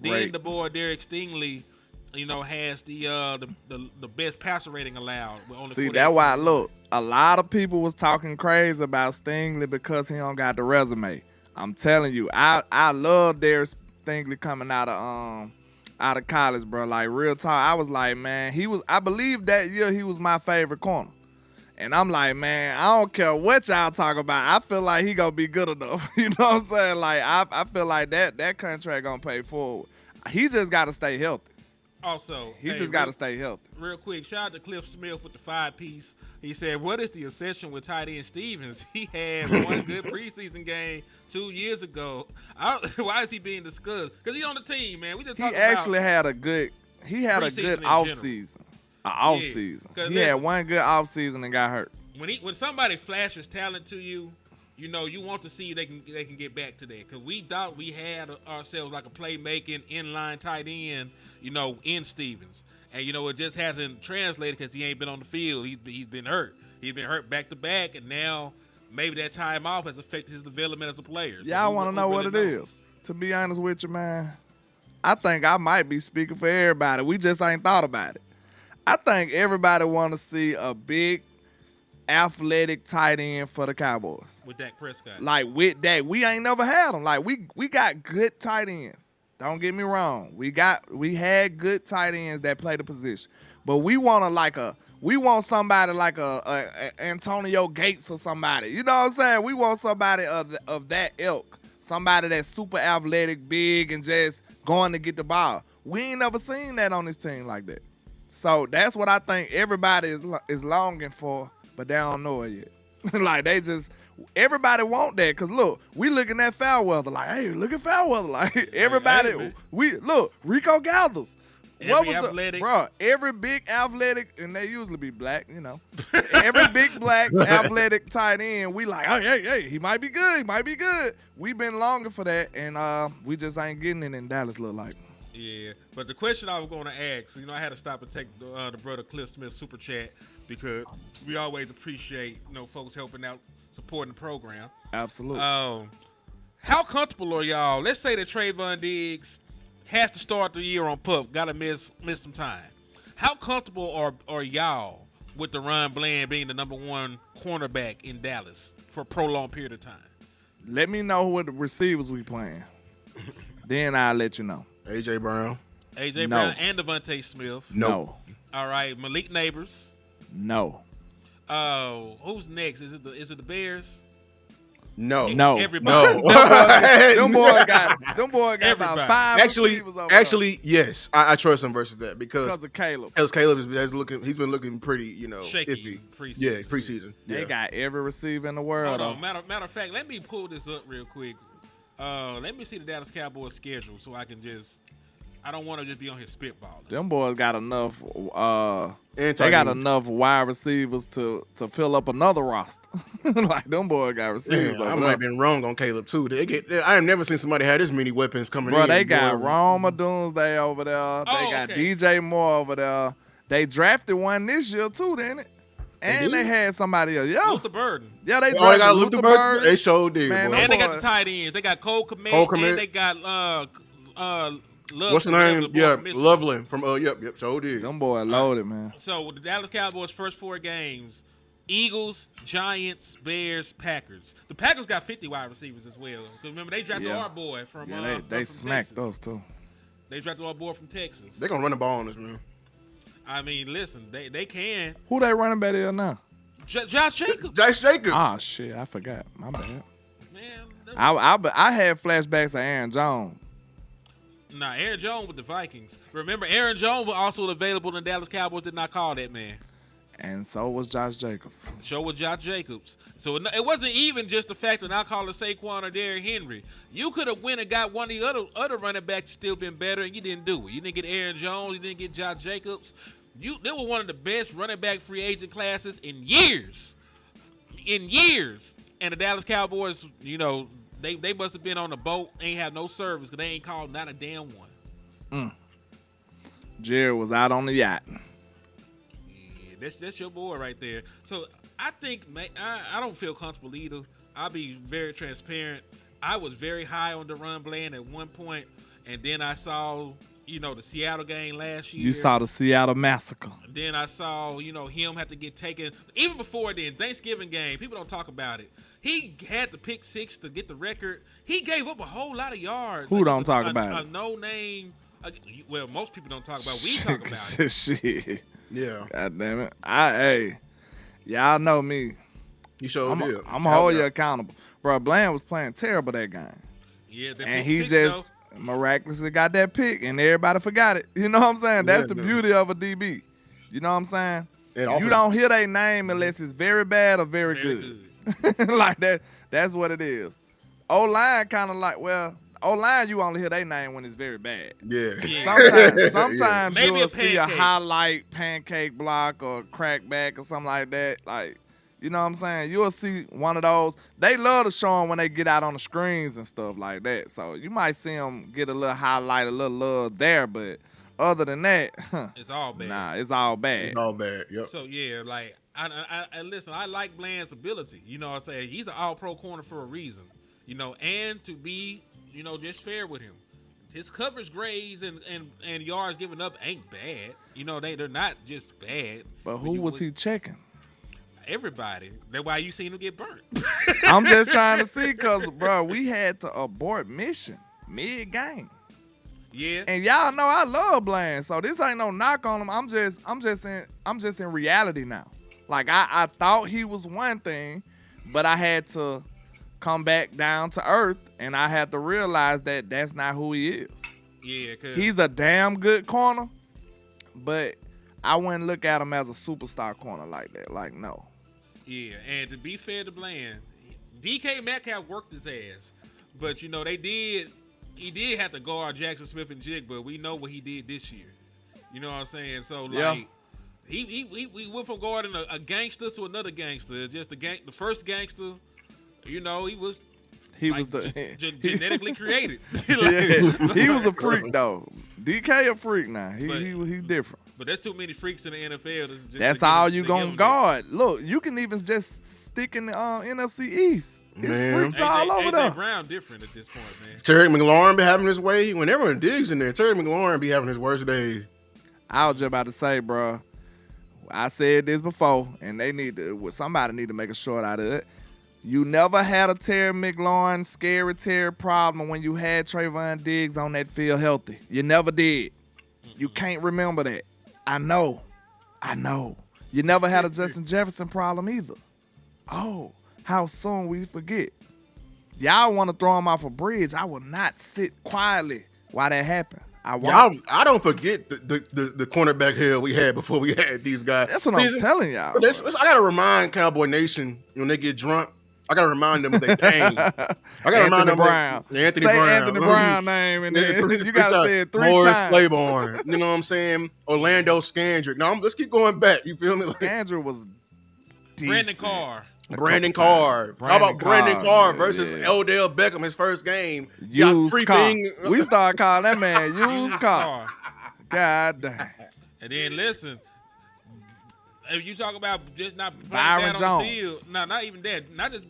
Then the boy Derek Stingley, has the best passer rating allowed. See, that's why look, a lot of people was talking crazy about Stingley because he don't got the resume. I'm telling you, I love Derek Stingley coming out of college, bro. Like real talk, I was like, man, I believe that year he was my favorite corner, and I'm like, man, I don't care what y'all talk about. I feel like he gonna be good enough. You know what I'm saying? Like I feel like that contract gonna pay forward. He just got to stay healthy. Also, he just got to stay healthy. Real quick, shout out to Cliff Smith with the 5-piece. He said, what is the obsession with tight end Stevens? He had one good preseason game 2 years ago. Why is he being discussed? Because he's on the team, man. He actually had a good offseason. He had one good offseason and got hurt. When somebody flashes talent to you, you want to see they can get back to that. Because we thought we had ourselves like a playmaking inline tight end, in Stevens. And, it just hasn't translated because he ain't been on the field. He's been hurt. He's been hurt back to back, and now maybe that time off has affected his development as a player. So y'all want to know what it is? To be honest with you, man, I think I might be speaking for everybody. We just ain't thought about it. I think everybody want to see a big, athletic tight end for the Cowboys. With Dak Prescott. Like, with Dak. We ain't never had them. Like, we got good tight ends. Don't get me wrong. We had good tight ends that play the position. But we want somebody like a Antonio Gates or somebody. You know what I'm saying? We want somebody of that ilk. somebody that's super athletic, big, and just going to get the ball. We ain't never seen that on this team like that. So that's what I think everybody is longing for, but they don't know it yet. Like everybody want that, cause look, we looking at foul weather like, hey, look at foul weather, like everybody. Rico Gathers. Every big athletic, and they usually be black, you know. Every big black athletic tight end, we like, hey, he might be good. We've been longing for that, and we just ain't getting it in Dallas, look like. Yeah, but the question I was going to ask, I had to stop and take the brother Cliff Smith super chat because we always appreciate, folks helping out, supporting the program. Absolutely. How comfortable are y'all? Let's say that Trayvon Diggs has to start the year on PUP, got to miss some time. How comfortable are y'all with Deron Bland being the number one cornerback in Dallas for a prolonged period of time? Let me know what the receivers we playing. Then I'll let you know. A.J. Brown. A.J. Brown and Devontae Smith. No. All right, Malik Neighbors. No. Who's next? Is it the Bears? No. Everybody. No. Them boys got about 5 receivers over Actually, yes. I trust them versus that because of Caleb. Because Caleb he's been looking pretty, shaky iffy. Preseason. Yeah, preseason. They got every receiver in the world. Hold on. Matter of fact, let me pull this up real quick. Let me see the Dallas Cowboys schedule so I can I don't want to just be on here spitballing. Them boys got enough. They got enough wide receivers to fill up another roster. Like them boys got receivers. I might have been wrong on Caleb too. I have never seen somebody have this many weapons coming in. Bro, they got Roma Doomsday over there. They got DJ Moore over there. They drafted one this year too, didn't it? And they had somebody else. Yeah. Luther Burden. Yeah, they drafted Luther Burden. They showed did. Man, and they got the tight ends. They got Cole Kmet. And they got what's the name? Yeah, Loveland from yep, so did. Them boys loaded, man. So the Dallas Cowboys' first 4 games: Eagles, Giants, Bears, Packers. The Packers got 50 wide receivers as well. Because remember they drafted our boy from they smacked Texas. those too. They drafted our boy from Texas. They're gonna run the ball on us, man. I mean, listen, they can. Who they running back there now? Josh Jacobs. Josh Jacobs. Oh shit, I forgot. My bad. Man, I had flashbacks of Aaron Jones. Nah, Aaron Jones with the Vikings. Remember, Aaron Jones was also available, and the Dallas Cowboys did not call that man. And so was Josh Jacobs. So was Josh Jacobs. So it wasn't even just the fact that I called Saquon or Derrick Henry. You could have went and got one of the other running backs still been better, and you didn't do it. You didn't get Aaron Jones. You didn't get Josh Jacobs. They were one of the best running back free agent classes in years. And the Dallas Cowboys, they must have been on the boat, ain't have no service because they ain't called not a damn one. Jared was out on the yacht. Yeah, that's your boy right there. So I think I don't feel comfortable either. I'll be very transparent. I was very high on Deron Bland at one point, and then I saw the Seattle game last year. You saw the Seattle massacre. Then I saw, him have to get taken. Even before then, Thanksgiving game, people don't talk about it. He had to pick 6 to get the record. He gave up a whole lot of yards. Who don't talk about it? A no-name. Well, most people don't talk about it. We talk about it. Shit. Yeah. God damn it. Y'all know me. You sure did. I'm going to hold you accountable. Bro, Bland was playing terrible that game. Yeah. And he just miraculously got that pick, and everybody forgot it. You know what I'm saying? That's the beauty of a DB. You know what I'm saying? You don't hear their name unless it's very bad or very good. Like that. That's what it is. O-line kind of like, O-line you only hear their name when it's very bad. Yeah. Sometimes Maybe you'll see a highlight pancake block or crack back or something like that. Like, you know what I'm saying? You'll see one of those. They love to show them when they get out on the screens and stuff like that. So you might see them get a little highlight, a little love there, but other than that, it's all bad. Nah, it's all bad. It's all bad. Yep. So yeah, like I listen, I like Bland's ability. You know what I'm saying? He's an all-pro corner for a reason. And to be, just fair with him. His coverage grades and yards given up ain't bad. They're not just bad. But who was he checking? Everybody. That's why you seen him get burnt. I'm just trying to see, cause bro, we had to abort mission mid-game. Yeah. And y'all know I love Bland, so this ain't no knock on him. I'm just in reality now. Like I thought he was one thing, but I had to come back down to earth, and I had to realize that that's not who he is. Yeah, cause He's a damn good corner, but I wouldn't look at him as a superstar corner like that. Like, no. yeah, and to be fair to Bland, DK Metcalf worked his ass, but you know he did have to guard Jackson Smith and Jig, but we know what he did this year. You know what I'm saying? So like, he went from guarding a gangster to another gangster. Just the first gangster, you know, he was genetically created. Yeah, he was a freak though. DK a freak now. He's different. But there's too many freaks in the NFL. That's all you gonna guard. Look, you can even just stick in the NFC East. It's freaks all over there. Brown different at this point, man. Terry McLaurin be having his way. Whenever Diggs in there, Terry McLaurin be having his worst days. I was just about to say, bro. I said this before, and somebody need to make a short out of it. You never had a Terry McLaurin scary Terry problem when you had Trayvon Diggs on that field healthy. You never did. You can't remember that. I know. You never had a Justin Jefferson problem either. Oh, how soon we forget. Y'all want to throw him off a bridge. I will not sit quietly while that happened. I don't forget the cornerback hell we had before we had these guys. That's what I'm telling y'all. I got to remind Cowboy Nation when they get drunk. I got to remind them of their pain. I got to remind them Brown. Anthony say Brown. Anthony Brown name, and then you got to say it 3 Morris times. Claiborne. You know what I'm saying? Orlando Scandrick. No, let's keep going back. You feel me? Andrew was decent. Brandon Carr. Brandon Carr. How about Brandon Carr versus Odell Beckham, his first game? Used car. We started calling that man used car. God damn. And then listen, if you talk about just not playing Byron bad on the field, no, not even that, not just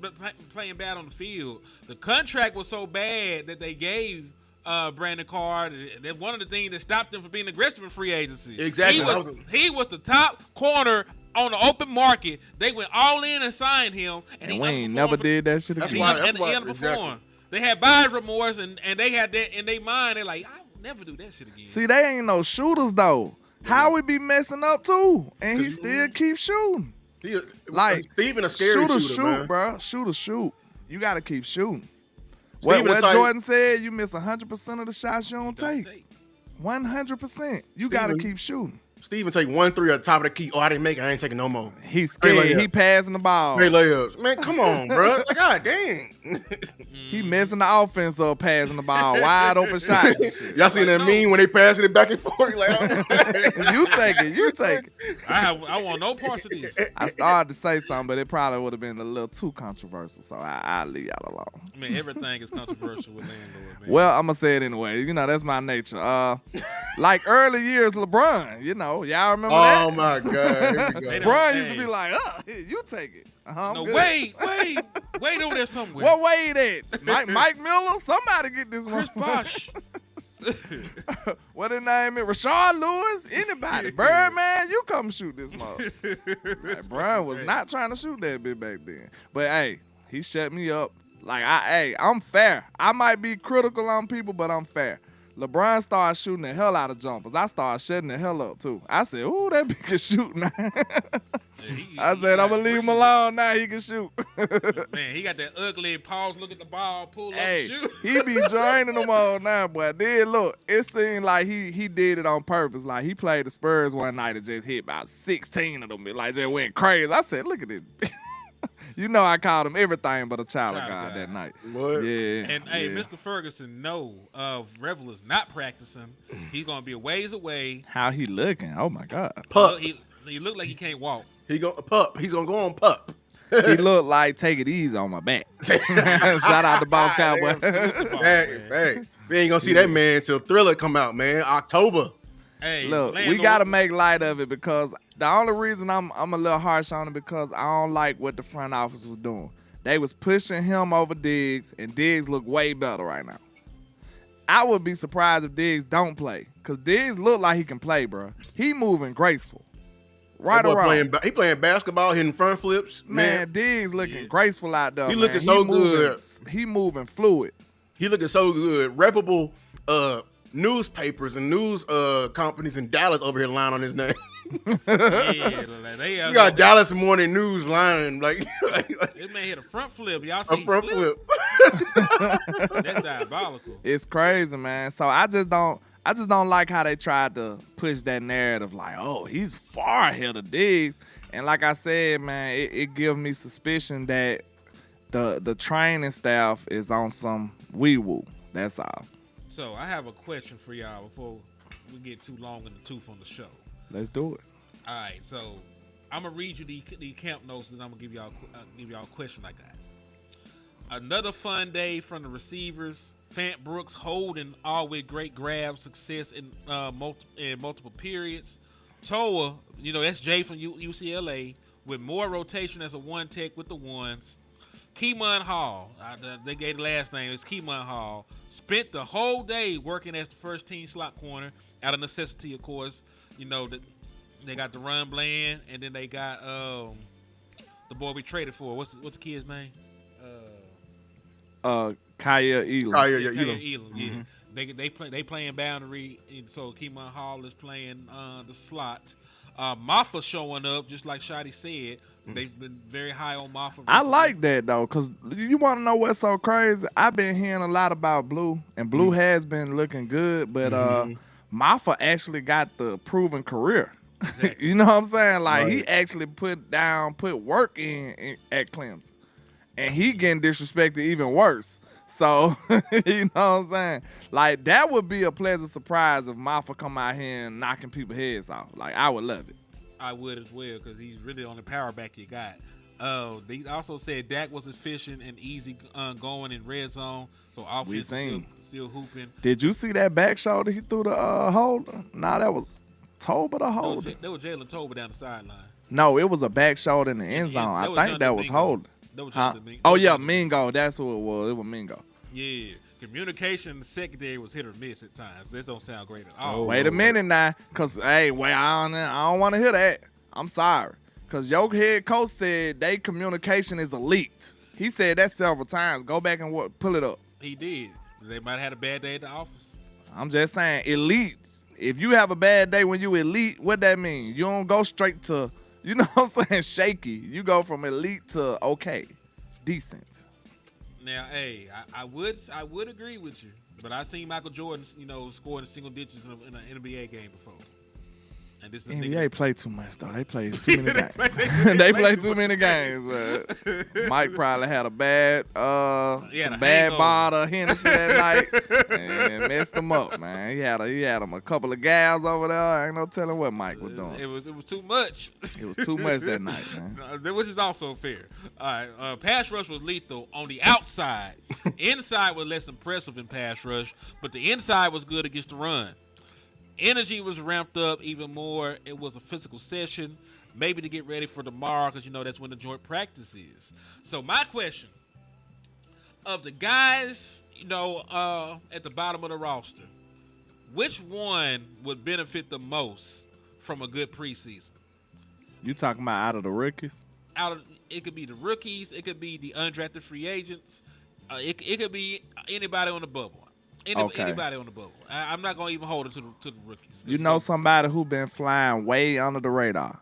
playing bad on the field. The contract was so bad that they gave Brandon Carr. That one of the things that stopped him from being aggressive in free agency. Exactly. He was the top corner on the open market. They went all in and signed him, and we ain't never did that shit again. He underperformed. Exactly. They had buyer's remorse, and they had that in their mind. They're like, I will never do that shit again. See, they ain't no shooters though. How we be messing up too, and he still keeps shooting. Like Steven a scary shoot, man. bro. Shoot. You gotta keep shooting. What Jordan said, you miss 100% of the shots you don't take. 100%. You gotta keep shooting. Steven take 1-3 at the top of the key. Oh, I didn't make it. I ain't taking no more. He's scared. He passing the ball. Great layups. Man, come on, bro. Like, God dang. He messing the offense up, passing the ball. Wide open shots and shit. Y'all seen that meme when they passing it back and forth? Like, You take it. I want no parts of this. I started to say something, but it probably would have been a little too controversial, so I'll leave y'all alone. I mean, everything is controversial with landlord, man. Well, I'm going to say it anyway. You know, that's my nature. Like early years, LeBron, you know, y'all remember that? Oh, my God. Here we go. LeBron used to be like, here, you take it. No, wait over there somewhere. What Wade at? Mike Miller? Somebody get this one. Chris Bosh. What his name is? Rashard Lewis? Anybody? Birdman, you come shoot this mother. Like, Brian was not trying to shoot that bit back then. But hey, he shut me up. Like, I'm fair. I might be critical on people, but I'm fair. LeBron started shooting the hell out of jumpers. I started shutting the hell up too. I said, ooh, that bitch can shoot now. I said, I'm going to leave him alone now. He can shoot. Man, he got that ugly pause, look at the ball, pull up, shoot. He be draining them all now, boy. Then look, it seemed like he did it on purpose. Like he played the Spurs one night and just hit about 16 of them. It like just went crazy. I said, look at this. You know I called him everything but a child of God that night. What? Yeah. And hey, Mr. Ferguson, Revel is not practicing. He's gonna be a ways away. How he looking? Oh my God. Pup. He look like he can't walk. He's gonna go on pup. He looked like take it easy on my back. Shout out to Boss Cowboy. Hey, we ain't gonna see that man till Thriller come out, man. October. Hey, look, we gotta make light of it because the only reason I'm a little harsh on it because I don't like what the front office was doing. They was pushing him over Diggs, and Diggs look way better right now. I would be surprised if Diggs don't play because Diggs look like he can play, bro. He moving graceful. Right around. He playing basketball, hitting front flips. Man, Diggs looking graceful out there. He looking so good. He moving fluid. He looking so good. Reputable newspapers and news companies in Dallas over here lying on his name. Yeah, like they You got Dallas Morning News line like This man hit a front flip. Y'all see a front flip. That's diabolical. It's crazy, man. So I just don't like how they tried to push that narrative like, oh, he's far ahead of Diggs. And like I said, man, it gives me suspicion that the training staff is on some wee-woo. That's all. So I have a question for y'all before we get too long in the tooth on the show. Let's do it. All right, so I'm gonna read you the camp notes, and I'm gonna give y'all a question I got. Another fun day from the receivers. Fant Brooks holding all with great grab success in multiple periods. Toa, that's Jay from UCLA with more rotation as a one tech with the ones. Keemon Hall, they gave the last name. It's Keemon Hall. Spent the whole day working as the first team slot corner out of necessity, of course. They got the run Bland, and then they got the boy we traded for. What's the kid's name? Kaya Elam. Kaya Elam. Yeah. They playing boundary, and so Keemon Hall is playing the slot. Maffa showing up, just like Shotty said. They've been very high on Maffa. I like that, though, because you want to know what's so crazy? I've been hearing a lot about Blue, and Blue has been looking good, but Maffa actually got the proven career. Exactly. You know what I'm saying? Like, he actually put work in at Clemson, and he getting disrespected even worse. So, you know what I'm saying? Like, that would be a pleasant surprise if Maffa come out here and knocking people's heads off. Like, I would love it. I would as well, because he's really on the power back you got. They also said Dak was efficient and easy going in red zone. So offense still hooping. Did you see that back shoulder he threw the holder? Nah, that was Toba the holder. That was Jalen Toba down the sideline. No, it was a back shoulder in the end zone. I think that was Holder. Oh, yeah, Mingo. That's who it was. It was Mingo. Yeah. Communication in the secondary was hit or miss at times. This don't sound great at all. Oh, wait a minute now. Because, hey, I don't want to hear that. I'm sorry. Because your head coach said they communication is elite. He said that several times. Go back and pull it up. He did. They might have had a bad day at the office. I'm just saying, elite. If you have a bad day when you elite, what that mean? You don't go straight to, you know what I'm saying, shaky. You go from elite to okay, decent. Now, hey, I would agree with you, but I've seen Michael Jordan, score in single digits in an NBA game before. And this is NBA play too much though. They play too many games. They play too many games, man. Mike probably had a bad some bad bottle of Hennessy that night and messed him up, man. He had him a couple of gals over there. Ain't no telling what Mike was doing. It was too much. It was too much that night, man. Which is also fair. All right, pass rush was lethal on the outside. Inside was less impressive in pass rush, but the inside was good against the run. Energy was ramped up even more. It was a physical session, maybe to get ready for tomorrow, because that's when the joint practice is. So my question, of the guys, at the bottom of the roster, which one would benefit the most from a good preseason? You talking about out of the rookies? It could be the rookies. It could be the undrafted free agents. It could be anybody on the bubble. Anybody on the bubble. I'm not going to even hold it to the rookies. You know somebody who been flying way under the radar?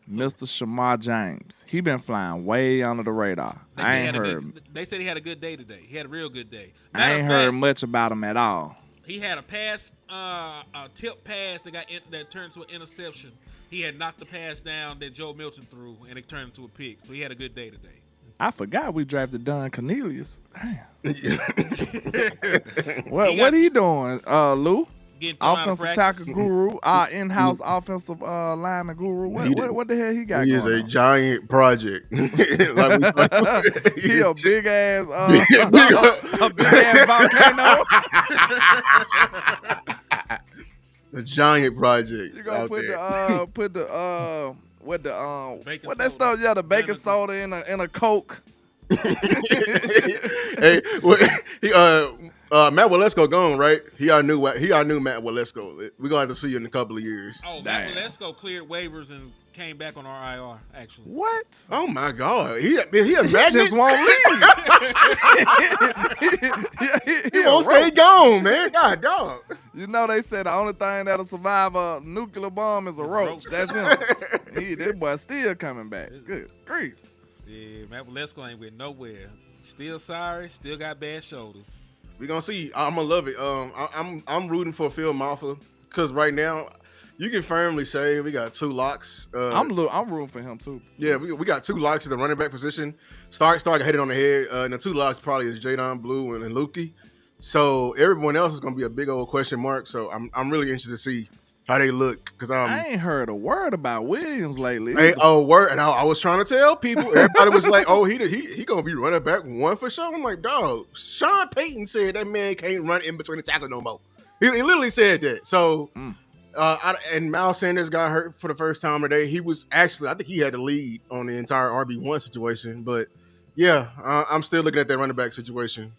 Mr. Shamar James. He been flying way under the radar. I ain't heard. They said he had a good day today. He had a real good day. I ain't heard much about him at all. He had a pass, a tip pass that turned to an interception. He had knocked the pass down that Joe Milton threw, and it turned into a pick. So he had a good day today. I forgot we drafted Don Cornelius. Damn. What he doing, Lou? Offensive tackle guru, our in-house offensive lineman guru. What the hell he got? He going is a on? giant project. He a big ass, a big ass volcano. A giant project. You gonna put the what that soda. stuff? Yeah, the baking soda in a Coke. Hey, Matt Walesko gone, right? He our new Matt Walesko. We're gonna have to see you in a couple of years. Oh, Matt Walesko cleared waivers and came back on our IR. Actually, What? Oh my God, he a magnet. Just won't leave. He won't stay gone, man. God dog. You know they said the only thing that'll survive a nuclear bomb is a roach. That's him. That boy still coming back. Good grief. Yeah, Matt Waletzko ain't went nowhere. Still sorry. Still got bad shoulders. We gonna see. I'm gonna love it. I'm rooting for Phil Maffa because right now you can firmly say we got 2 locks. I'm rooting for him too. Yeah, we got 2 locks at the running back position. Stark hit it on the head. And the 2 locks probably is Jadon Blue and Lukey. So everyone else is gonna be a big old question mark. So I'm really interested to see how they look because I ain't heard a word about Williams lately. Word, and I was trying to tell people. Everybody was like, "Oh, he gonna be running back 1 for sure." I'm like, dog. Sean Payton said that man can't run in between the tackles no more. He literally said that. So, and Miles Sanders got hurt for the first time today. He was actually, I think he had the lead on the entire RB1 situation. But yeah, I'm still looking at that running back situation.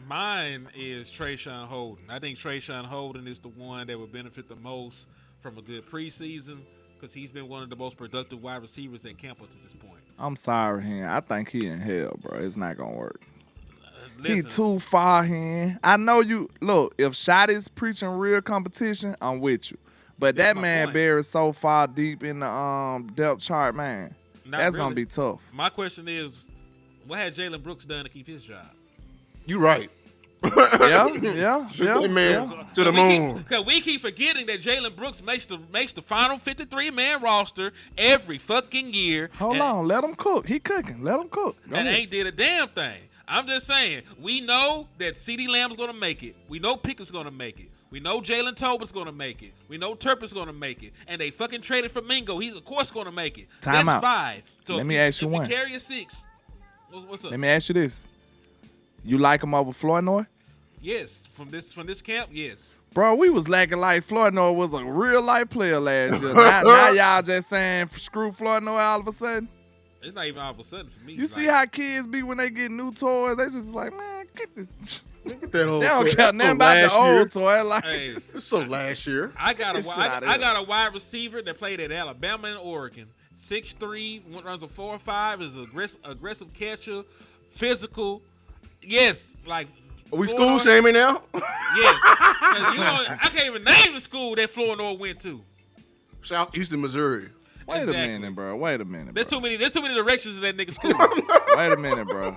Mine is Trayshawn Holden. I think Trayshawn Holden is the one that would benefit the most from a good preseason because he's been one of the most productive wide receivers at campus at this point. I'm sorry, Hen. I think he in hell, bro. It's not gonna work. Listen, He too far, Hen. I know you. Look, if Shotty's preaching real competition, I'm with you. But That's that my man point. buried so far deep in the depth chart, man. Not That's really. gonna be tough. My question is, what had Jalen Brooks done to keep his job? You right. Yeah. Man, to the moon. Because we keep forgetting that Jalen Brooks makes the final 53-man roster every fucking year. Hold on, let him cook. He cooking. Let him cook. Go And ahead. ain't did a damn thing. I'm just saying, we know that CeeDee Lamb's going to make it. We know Pickett's going to make it. We know Jalen Tolbert's going to make it. We know Turpin's going to make it. And they fucking traded for Mingo. He's, of course, going to make it. Time That's out. 5. So Let if me you- ask you if one. carry a 6. What's up? Let me ask you this. You like him over Flournoy? Yes. From this camp, yes. Bro, we was lacking like Flournoy was a real life player last year. Now y'all just saying screw Flournoy all of a sudden. It's not even all of a sudden for me. You see how kids be when they get new toys? They just like, man, get this. Get that old They don't toy. care nothing about the Last year. old toy. Like, Hey, It's so last year. I got Get this shit outta I here. got a wide receiver that played at Alabama and Oregon. 6'3", runs a 4.5, is an aggressive catcher, physical. Yes, like Are we Flournoy- school shaming now? Yes. 'Cause I can't even name the school that Flournoy went to. Southeastern Missouri. wait Exactly. a minute, bro. Wait a minute, There's bro. too many directions in that nigga school. Wait a minute, bro.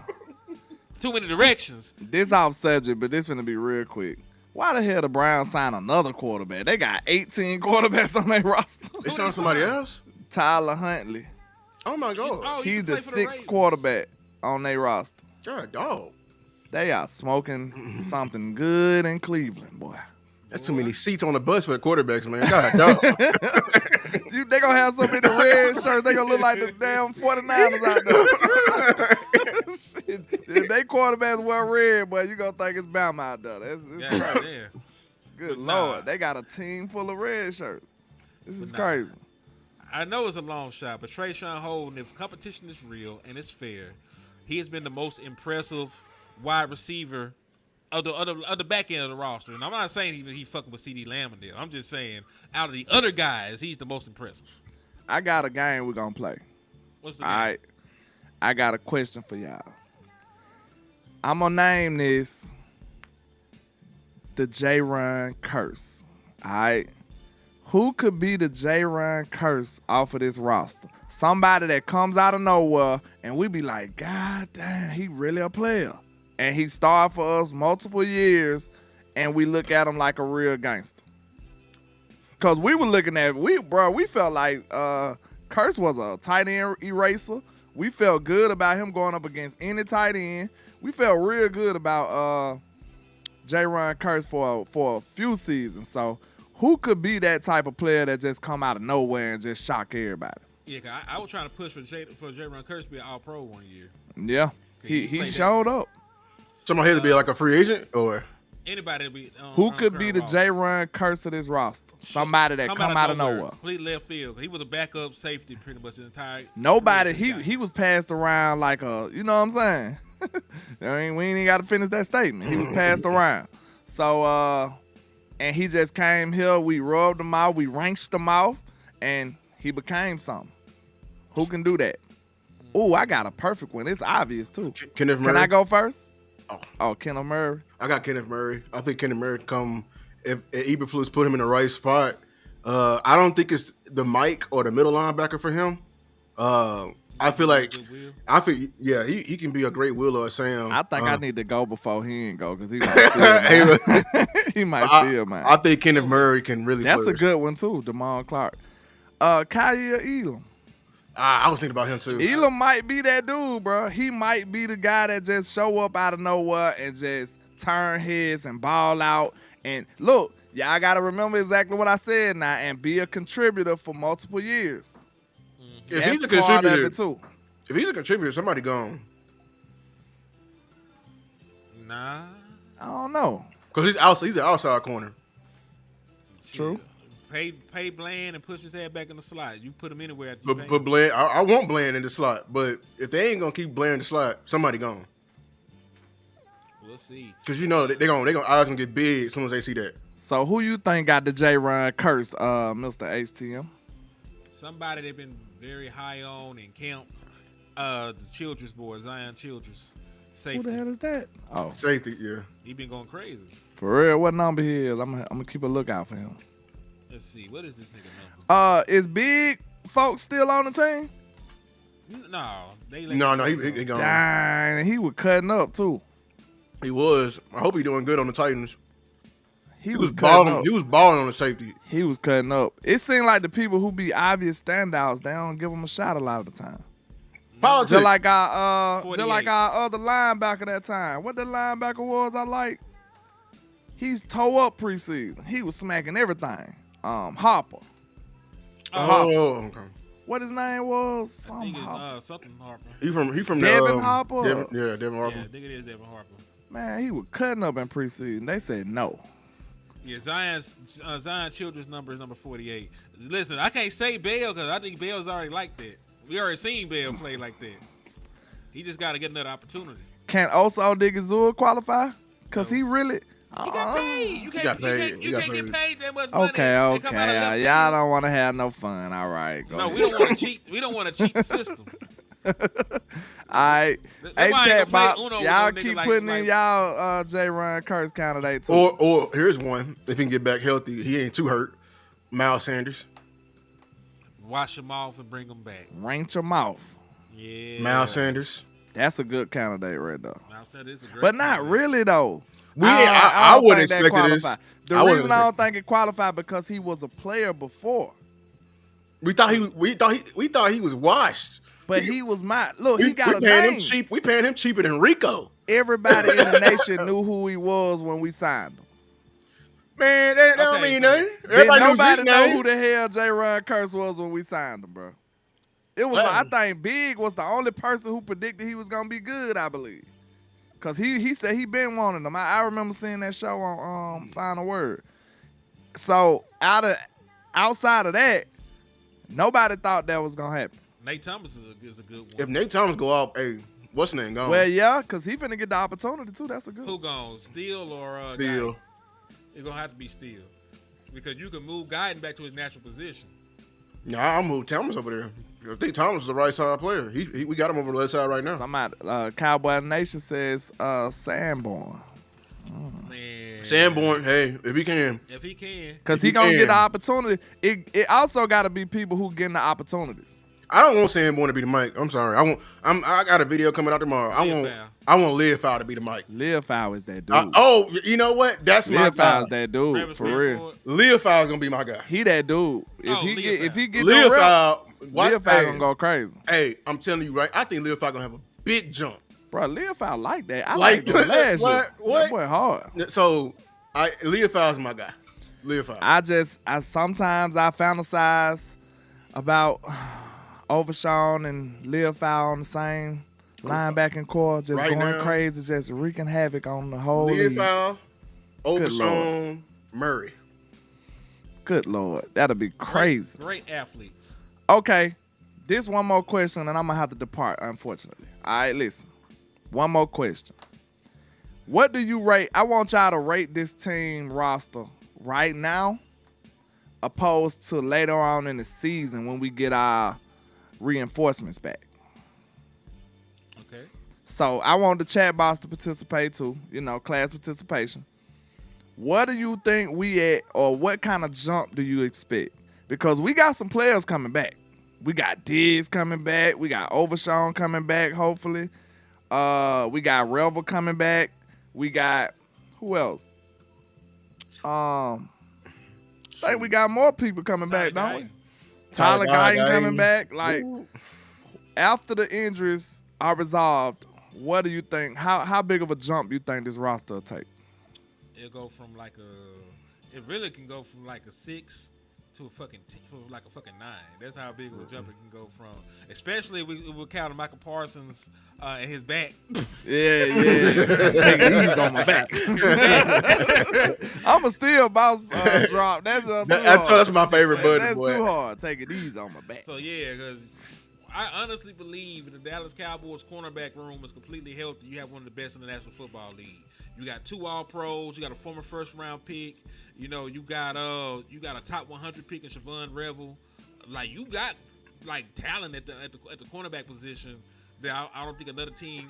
Too many directions. This off subject, but this finna be real quick. Why the hell the Browns sign another quarterback? They got 18 quarterbacks on their roster. They signed somebody else? Tyler Huntley. Oh my God. Oh, you He's can the play for the 6th Ravens. quarterback on their roster. God, dog. They are smoking something good in Cleveland, boy. That's too many seats on the bus for the quarterbacks, man. God, dog. They gonna have so many red shirts, they gonna look like the damn 49ers out there. Shit. If they quarterbacks wear red, boy, you gonna think it's Bama out there. It's Yeah, crazy. yeah. Good But nah. Lord. They got a team full of red shirts. This is nah. crazy. I know it's a long shot, but Trayshawn Holden, if competition is real and it's fair, he has been the most impressive wide receiver of the back end of the roster. And I'm not saying he fucking with CeeDee Lamb and there. I'm just saying out of the other guys, he's the most impressive. I got a game we're gonna play. What's the All game? right. I got a question for y'all. I'm gonna name this the J-Run curse. All right. Who could be the J-Run curse off of this roster? Somebody that comes out of nowhere and we be like, God damn, he really a player. And he started for us multiple years and we look at him like a real gangster. Cause we were looking at, we felt like Curse was a tight end eraser. We felt good about him going up against any tight end. We felt real good about J-Ron Curse for a few seasons. So who could be that type of player that just come out of nowhere and just shock everybody? Yeah, 'cause I was trying to push for J-Ron Curse to be an All-Pro one year. Yeah, he played showed up. Somebody had to be like a free agent or Anybody that be Who could be the J-Ron Curse of this roster? Somebody that come out of nowhere. Complete left field. He was a backup safety pretty much the entire. Nobody. career. He was passed around like a. You know what I'm saying? We ain't even got to finish that statement. He was passed around. So and he just came here. We rubbed him out. We wrenched him off, and he became something. Who can do that? Ooh, I got a perfect one. It's obvious too. Kenneth Murray. Can I go first? Oh. Oh, Kenneth Murray. I got Kenneth Murray. I think Kenneth Murray come if Eberflus put him in the right spot, I don't think it's the Mike or the middle linebacker for him. I feel he can be a great Will or a Sam. I think I need to go before he ain't go because he might steal he might steal, man. I think Kenneth Murray can really. That's flourish. a good one too, Damon Clark. Kyle Elam. I was thinking about him too. Elam might be that dude, bro. He might be the guy that just show up out of nowhere and just turn heads and ball out. And look, y'all got to remember exactly what I said now and be a contributor for multiple years. If he's a part of contributor, it too. If he's a contributor, somebody gone. Nah. I don't know. Because he's an outside corner. True. Pay Bland and push his head back in the slot. You put him anywhere. But Bland, I want Bland in the slot. But if they ain't gonna keep Bland in the slot, somebody gone. We'll see. Because you know they gonna eyes gonna get big as soon as they see that. So who you think got the J-Run curse, Mr. HTM? Somebody they've been very high on in camp. The Childress boy, Zion Childress. Safety. Who the hell is that? Oh, safety, yeah. He been going crazy. For real, what number he is? I'm gonna keep a lookout for him. Let's see. What is this nigga number? Is Big folks still on the team? No, he gone. Dang, he was cutting up too. He was. I hope he doing good on the Titans. He was cutting balling. up. He was balling on the safety. He was cutting up. It seemed like the people who be obvious standouts, they don't give him a shot a lot of the time. Politics. Just like our other linebacker that time. What the linebacker was I like? He's toe up preseason. He was smacking everything. Harper. Okay. What his name was? Something Harper. He from Devin Harper. Devin Harper. Yeah, I think it is Devin Harper. Man, he was cutting up in preseason. They said no. Yeah, Zion Childress number is number 48. Listen, I can't say Bell because I think Bell's already like that. We already seen Bell play like that. He just got to get another opportunity. Can Oso Digazur qualify? Because he really... He got paid. You can't get paid that much money. Okay. Y'all don't want to have no fun. All right. No, we don't want to cheat. We don't want to cheat the system. All right. Hey, chat box. Y'all keep putting in y'all J-Run curse candidate too. Or here's one. If he can get back healthy, he ain't too hurt. Miles Sanders. Wash him off and bring him back. Rinse him off. Yeah. Miles Sanders. That's a good candidate right there. Miles Sanders is a great but not candidate. Really though. I wouldn't expect this. The reason I don't think it qualified because he was a player before. We thought he was washed. But he was he got a name. We paying him cheaper than Rico. Everybody in the nation knew who he was when we signed him. Man, that don't mean nothing. Nobody know who the hell J-Run Curse was when we signed him, bro. It was I think Big was the only person who predicted he was gonna be good, I believe. Cause he said he been wanting them. I remember seeing that show on Final Word. So outside of that, nobody thought that was gonna happen. Nate Thomas is a good one. If Nate Thomas go off, hey, what's his name gone? Well, yeah, cause he finna get the opportunity too. That's a good. Who gone? Steele or Steele? It's gonna have to be Steele because you can move Guyton back to his natural position. Nah, I'll move Thomas over there. I think Thomas is the right side player. We got him over the left side right now. Somebody, Cowboy Nation says Sanborn. Man. Sanborn, hey, if he can. Because he gonna get the opportunity. It also got to be people who getting the opportunities. I don't want Sanborn to be the mic. I'm sorry. I got a video coming out tomorrow. I want Liv Fowl to be the mic. Liv Fowl is that dude. You know what? That's my guy. Liv Fowl's that dude for real. Liv Fowl's gonna be my guy. He that dude. If he get Liv the Fowl, Liv Fowl gonna go crazy. Hey, I'm telling you right. I think Liv Fowl gonna have a big jump. Bro, Liv Fowl like that. I like that last year. That boy hard. So, Liv Fowl's my guy. Liv Fowl. I sometimes I fantasize about Overshawn and Liv Fowl on the same linebacking core, just right going crazy, just wreaking havoc on the whole Liv league. Fowl, Overshawn, Murray. Good Lord. That'll be crazy. Great athletes. Okay. This one more question, and I'm going to have to depart, unfortunately. All right, listen. One more question. What do you rate? I want y'all to rate this team roster right now opposed to later on in the season when we get our reinforcements back. Okay. So I want the chat box to participate too, class participation. what do you think we at, or what kind of jump do you expect? Because we got some players coming back. We got Diggs coming back. We got Overshawn coming back, hopefully. We got Revel coming back. We got, who else? I think we got more people coming back, don't we? Tyler Guyton coming back. Like, after the injuries are resolved, what do you think? How big of a jump do you think this roster will take? It'll go from like it really can go from like a 6 to a fucking 9. That's how big of a jump it can go from. Especially if we count Michael Parsons and his back. Yeah. Take it easy on my back. I'm a still bounce drop. That's my favorite buddy. That's boy. too hard. Take it easy on my back. So yeah, because I honestly believe the Dallas Cowboys cornerback room is completely healthy. You have one of the best in the National Football League. You got 2 All-Pros. You got a former first-round pick. You know, you got a top 100 pick in Siobhan Revel. Like, you got like talent at the cornerback position that I don't think another team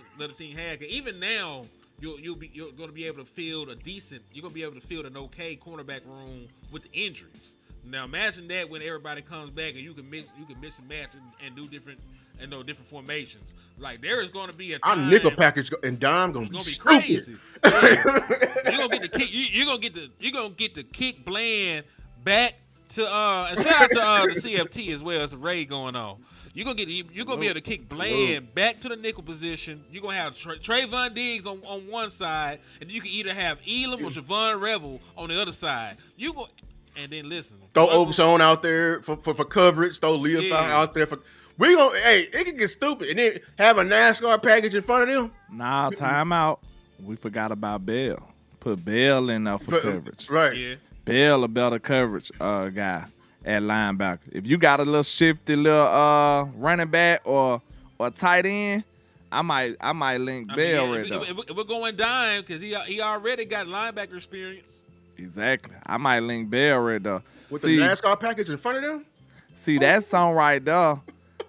had. 'Cause even now, you're going to be able to field an okay cornerback room with the injuries. Now imagine that when everybody comes back and you can mix and match and do different formations. Like, there is going to be a time Our nickel package and dime going to be crazy. You're gonna get the kick. You're gonna get the kick Bland back to and shout out to the CFT as well. It's a raid going on. You're gonna be able to kick Bland back to the nickel position. You're gonna have Trayvon Diggs on one side, and you can either have Elam or Siobhan Revel on the other side. And then listen. Throw Overshawn out there for coverage. Throw Leothar out there for. It can get stupid and then have a NASCAR package in front of them. Nah, time out. We forgot about Bell. Put Bell in there for coverage. Right. Yeah. Bell a better coverage guy at linebacker. If you got a little shifty little running back or tight end, I might link Bell right there. We're going dime because he already got linebacker experience. Exactly. I might link Bell right there. With the NASCAR package in front of them? See, that song right there,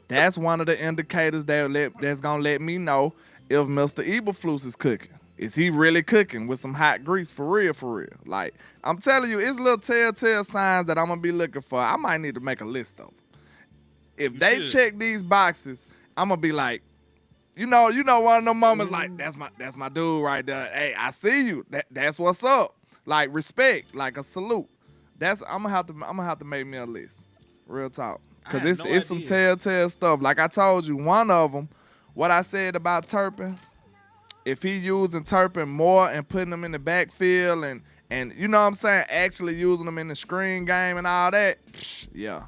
that's one of the indicators that's going to let me know if Mr. Eberflus is cooking. Is he really cooking with some hot grease for real? Like, I'm telling you, it's little telltale signs that I'm going to be looking for. I might need to make a list of them. If they check these boxes, I'm going to be like, you know, one of them moments like, that's my dude right there. Hey, I see you. That's what's up. Like, respect, like a salute. I'm gonna have to make me a list. Real talk. Because it's some telltale stuff. Like I told you, one of them, what I said about Turpin, if he using Turpin more and putting them in the backfield and you know what I'm saying, actually using them in the screen game and all that, yeah,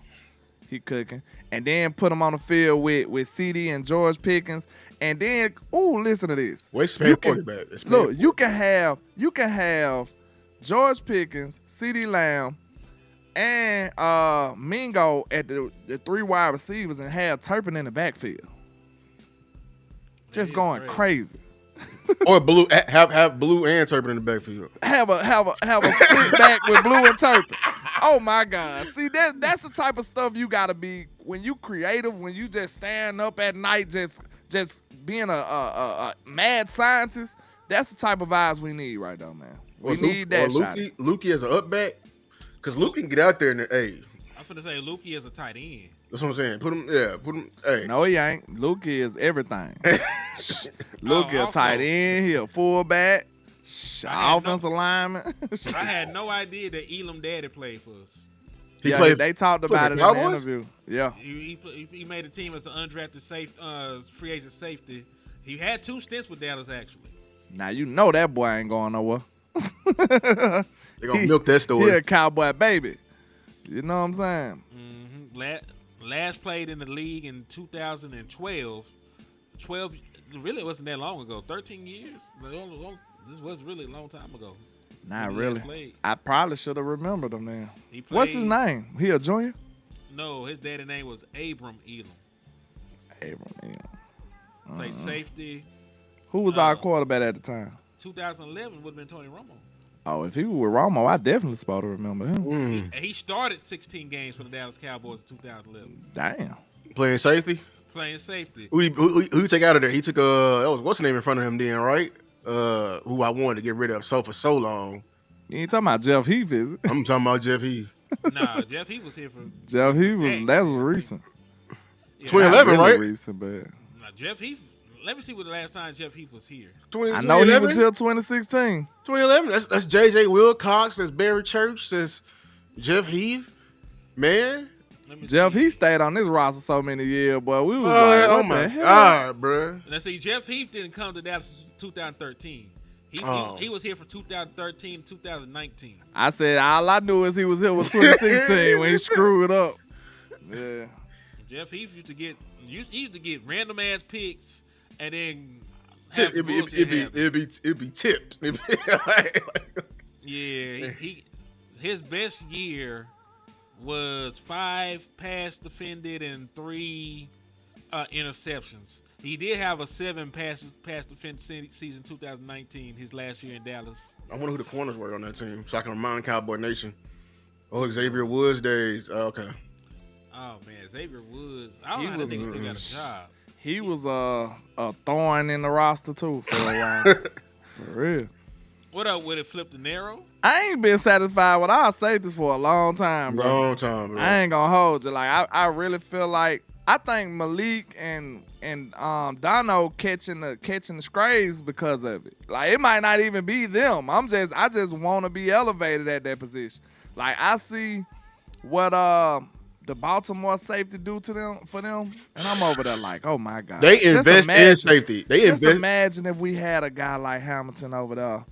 he cooking. And then put him on the field with CD and George Pickens. And then, listen to this. Look, you can have George Pickens, CeeDee Lamb, and Mingo at the 3 wide receivers and have Turpin in the backfield. Just going crazy. Or Blue have Blue and Turpin in the backfield. Have a split back with Blue and Turpin. Oh my God. See, that's the type of stuff you gotta be when you creative, when you just stand up at night just being a mad scientist. That's the type of vibes we need right now, man. We need that shot. Lukey as an up back, because Luke can get out there in the I'm finna say Lukey as a tight end. That's what I'm saying. Put him. Hey. No, he ain't. Lukey is everything. Lukey a tight end. He a fullback. Offensive lineman. I had no idea that Elam Daddy played for us. They talked about it in the interview. Yeah. He made a team as an undrafted free agent safety. He had 2 stints with Dallas, actually. Now you know that boy ain't going nowhere. They're gonna milk that story. He a Cowboy baby. You know what I'm saying? Mm-hmm. Last played in the league in 2012. 12 really wasn't that long ago. 13 years. This was really a long time ago. Not really. I probably should have remembered him then. What's his name? He a junior? No, his daddy name was Abram Elam. Abram Elam. Played safety. Who was our quarterback at the time? 2011 would have been Tony Romo. Oh, if he was with Romo, I definitely supposed to remember him. He started 16 games for the Dallas Cowboys in 2011. Damn. Playing safety? Playing safety. Who you take out of there? He took what's the name in front of him then, right? Who I wanted to get rid of for so long. You ain't talking about Jeff Heath, is it? I'm talking about Jeff Heath. Nah, Jeff, he was here for Jeff Heath that was recent. yeah, 2011, Not really right? recent, but Nah, Jeff Heath. Let me see what the last time Jeff Heath was here. I know he was here 2016. 2011. That's J.J. Wilcox. That's Barry Church. That's Jeff Heath. Man. Jeff Heath stayed on this roster so many years, boy. We was like, Oh what my the hell? God, bro. Now see, Jeff Heath didn't come to Dallas in 2013. He was here for 2013 to 2019. I said all I knew is he was here with 2016 when he screwed it up. Yeah. Jeff Heath used to get random ass picks and then have It'd be tipped. Yeah, his best year was 5 pass defended and 3 interceptions. He did have a 7 pass defense season 2019, his last year in Dallas. I wonder who the corners were on that team, so I can remind Cowboy Nation. Oh, Xavier Woods days. Okay. Oh man, Xavier Woods. I don't know how that nigga still got a job. He was a thorn in the roster too for a while. For real. What up with it? Flip the narrow? I ain't been satisfied with our safeties for a long time, bro. Long time, bro. I ain't gonna hold you. Like I really feel like I think Malik and Dono catching the strays because of it. Like it might not even be them. I just want to be elevated at that position. Like I see what the Baltimore safety do for them, and I'm over there like, oh my God. They invest in safety. Imagine if we had a guy like Hamilton over there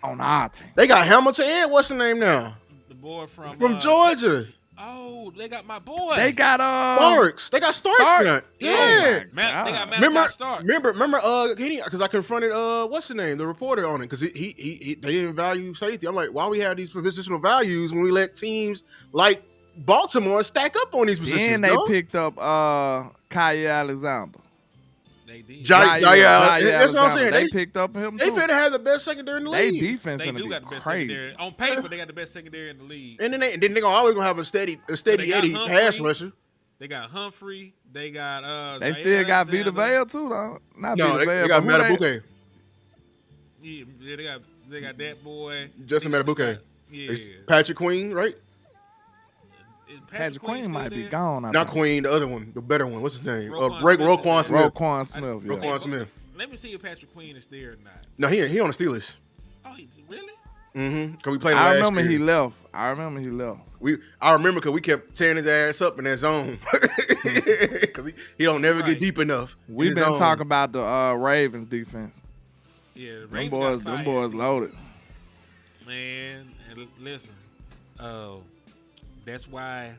on our team. They got Hamilton and what's the name now? The boy from Georgia. Oh, they got my boy. They got Starks. They got Starks. Now. Yeah. They got Matt Starks. Remember, because I confronted what's the name, the reporter on it, because he they didn't value safety. I'm like, why we have these positional values when we let teams like Baltimore stack up on these positions? And they picked up Kaya Alexander. They did. That's what I'm saying. They picked up him they too. They better have the best secondary in the They league. defense They finna do be got the best crazy. secondary. On paper, they got the best secondary in the league. And then they always gonna have a steady Eddie pass rusher. They got Humphrey. They got they still got Vita Vea too, though. Not Vita Vea. They got Matabuke. Yeah, they got that boy. Justin Matabuke. Yeah. Patrick Queen, right? Patrick Queen might be gone. Not Queen, the other one, the better one. What's his name? Roquan Smith. Roquan Smith. Yeah. Roquan Smith. Let me see if Patrick Queen is there or not. No, he on the Steelers. Oh, really? Mm-hmm. Cause we played. I remember he left. I remember because we kept tearing his ass up in that zone. Because he don't never get deep enough. We've been talking about the Ravens defense. Yeah, them boys loaded. Man, and listen, that's why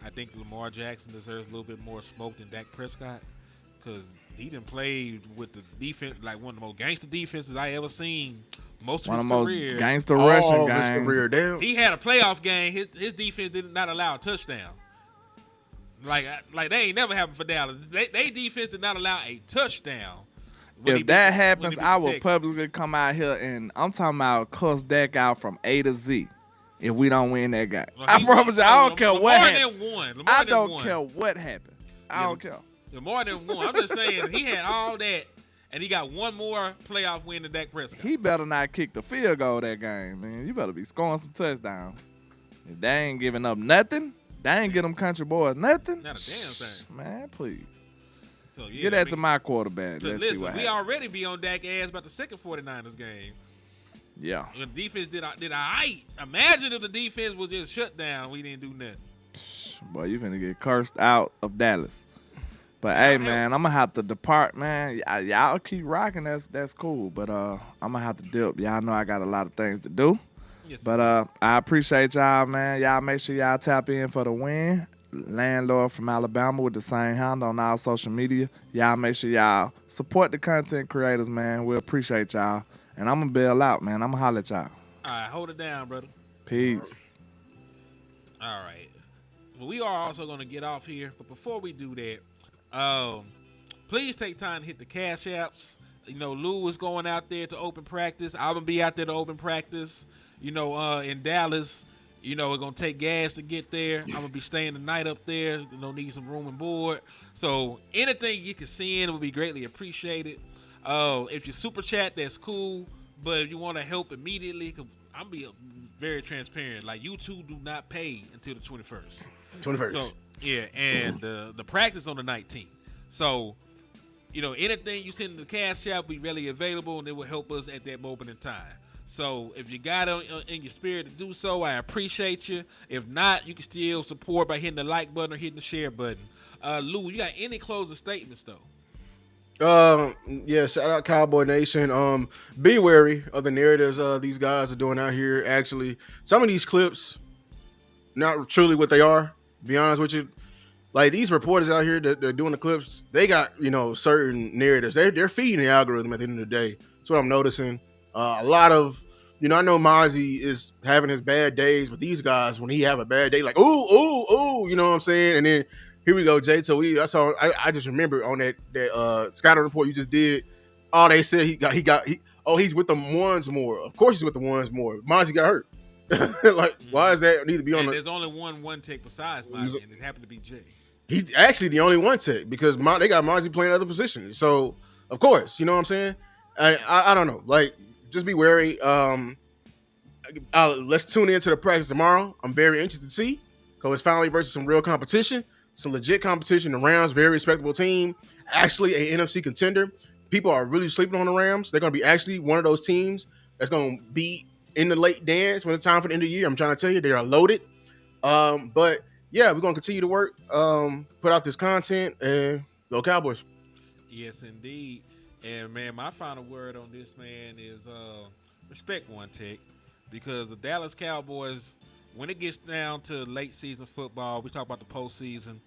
I think Lamar Jackson deserves a little bit more smoke than Dak Prescott, because he done played with the defense, like one of the most gangster defenses I ever seen. Most of his career, most gangster rushing games. Career, damn. He had a playoff game. His defense did not allow a touchdown. Like they ain't never happened for Dallas. They defense did not allow a touchdown. If that happens, I will publicly come out here and I'm talking about cuss Dak out from A to Z. If we don't win that game, I promise you, I don't care what happened. I don't care what happened. I don't care. More than one. I'm just saying he had all that, and he got one more playoff win than Dak Prescott. He better not kick the field goal that game, man. You better be scoring some touchdowns. If they ain't giving up nothing, they ain't get them country boys nothing. Not a damn thing. Man, please. So, yeah, get that to my quarterback. So Let's listen, see what we happens. already be on Dak ass about the second 49ers game. Yeah. The defense did I imagine if the defense was just shut down, we didn't do nothing. Boy, you finna get cursed out of Dallas. But hey, man, I'm gonna have to depart, man. Y'all keep rocking. That's cool. But I'm gonna have to dip. Y'all know I got a lot of things to do. Yes, but I appreciate y'all, man. Y'all make sure y'all tap in for the win. Landlord from Alabama with the same handle on all social media. Y'all make sure y'all support the content creators, man. We appreciate y'all. And I'm gonna bail out, man. I'm gonna holler at y'all. All right, hold it down, brother. Peace. All right. Well, we are also gonna get off here, but before we do that, please take time to hit the cash apps. You know, Lou is going out there to open practice. I'm gonna be out there to open practice. You know, in Dallas. You know, we're going to take gas to get there. I'm going to be staying the night up there. You know, need some room and board. So anything you can send will be greatly appreciated. If you super chat, that's cool. But if you want to help immediately, I'm be very transparent. Like you two do not pay until the 21st. 21st. So yeah, and the practice on the 19th. So anything you send in the cash app will be readily available, and it will help us at that moment in time. So if you got it in your spirit to do so, I appreciate you. If not, you can still support by hitting the like button or hitting the share button. Lou, you got any closing statements though? Yeah, shout out Cowboy Nation. Be wary of the narratives these guys are doing out here. Actually, some of these clips, not truly what they are. To be honest with you, like these reporters out here that they're doing the clips, they got certain narratives. They're feeding the algorithm at the end of the day. That's what I'm noticing. A lot of I know Mozzie is having his bad days, but these guys, when he have a bad day, like ooh, you know what I'm saying, and then. Here we go, Jay. So I just remember on that scouting report you just did. All they said he's with the ones more. Of course he's with the ones more. Mozzie got hurt. Like why is that need to be on? There's only one tech besides Mozzie, and it happened to be Jay. He's actually the only one tech because they got Mozzie playing other positions. So of course, you know what I'm saying. I don't know. Like just be wary. Let's tune into the practice tomorrow. I'm very interested to see because it's finally versus some real competition. Some legit competition. The Rams, very respectable team. Actually, a NFC contender. People are really sleeping on the Rams. They're going to be actually one of those teams that's going to be in the late dance when it's time for the end of the year. I'm trying to tell you, they are loaded. But yeah, we're going to continue to work, put out this content, and go Cowboys. Yes, indeed. And man, my final word on this, man, is respect one tech, because the Dallas Cowboys, when it gets down to late season football, we talk about the postseason,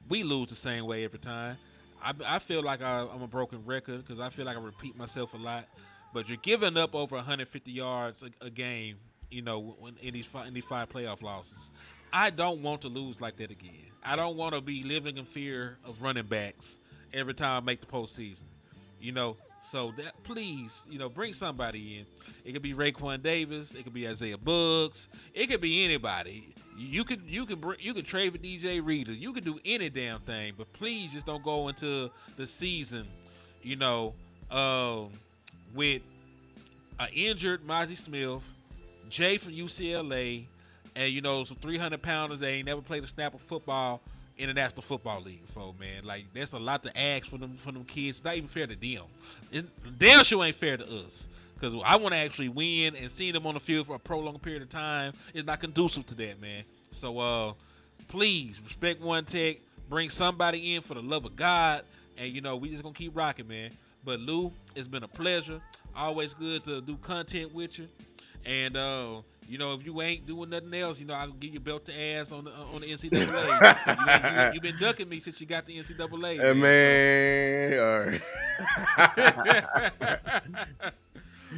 we lose the same way every time. I feel like I'm a broken record because I feel like I repeat myself a lot. But you're giving up over 150 yards a game, in these five playoff losses. I don't want to lose like that again. I don't want to be living in fear of running backs every time I make the postseason. So that please, bring somebody in. It could be Raekwon Davis. It could be Isaiah Buggs. It could be anybody. You could trade with DJ Reader. You could do any damn thing, but please just don't go into the season, with an injured Mozzie Smith, Jay from UCLA, and some 300-pounders that ain't never played a snap of football in the National Football League before, man. Like that's a lot to ask from them kids. It's not even fair to them. Damn sure ain't fair to us. Because I want to actually win, and seeing them on the field for a prolonged period of time is not conducive to that, man. So, please, respect one tech. Bring somebody in for the love of God. And, we just going to keep rocking, man. But, Lou, it's been a pleasure. Always good to do content with you. And, if you ain't doing nothing else, I'll give you belt to ass on the NCAA. You've been ducking me since you got the NCAA. Man, all right.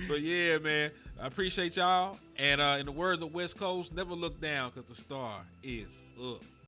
But yeah, man, I appreciate y'all. And in the words of West Coast, never look down because the star is up.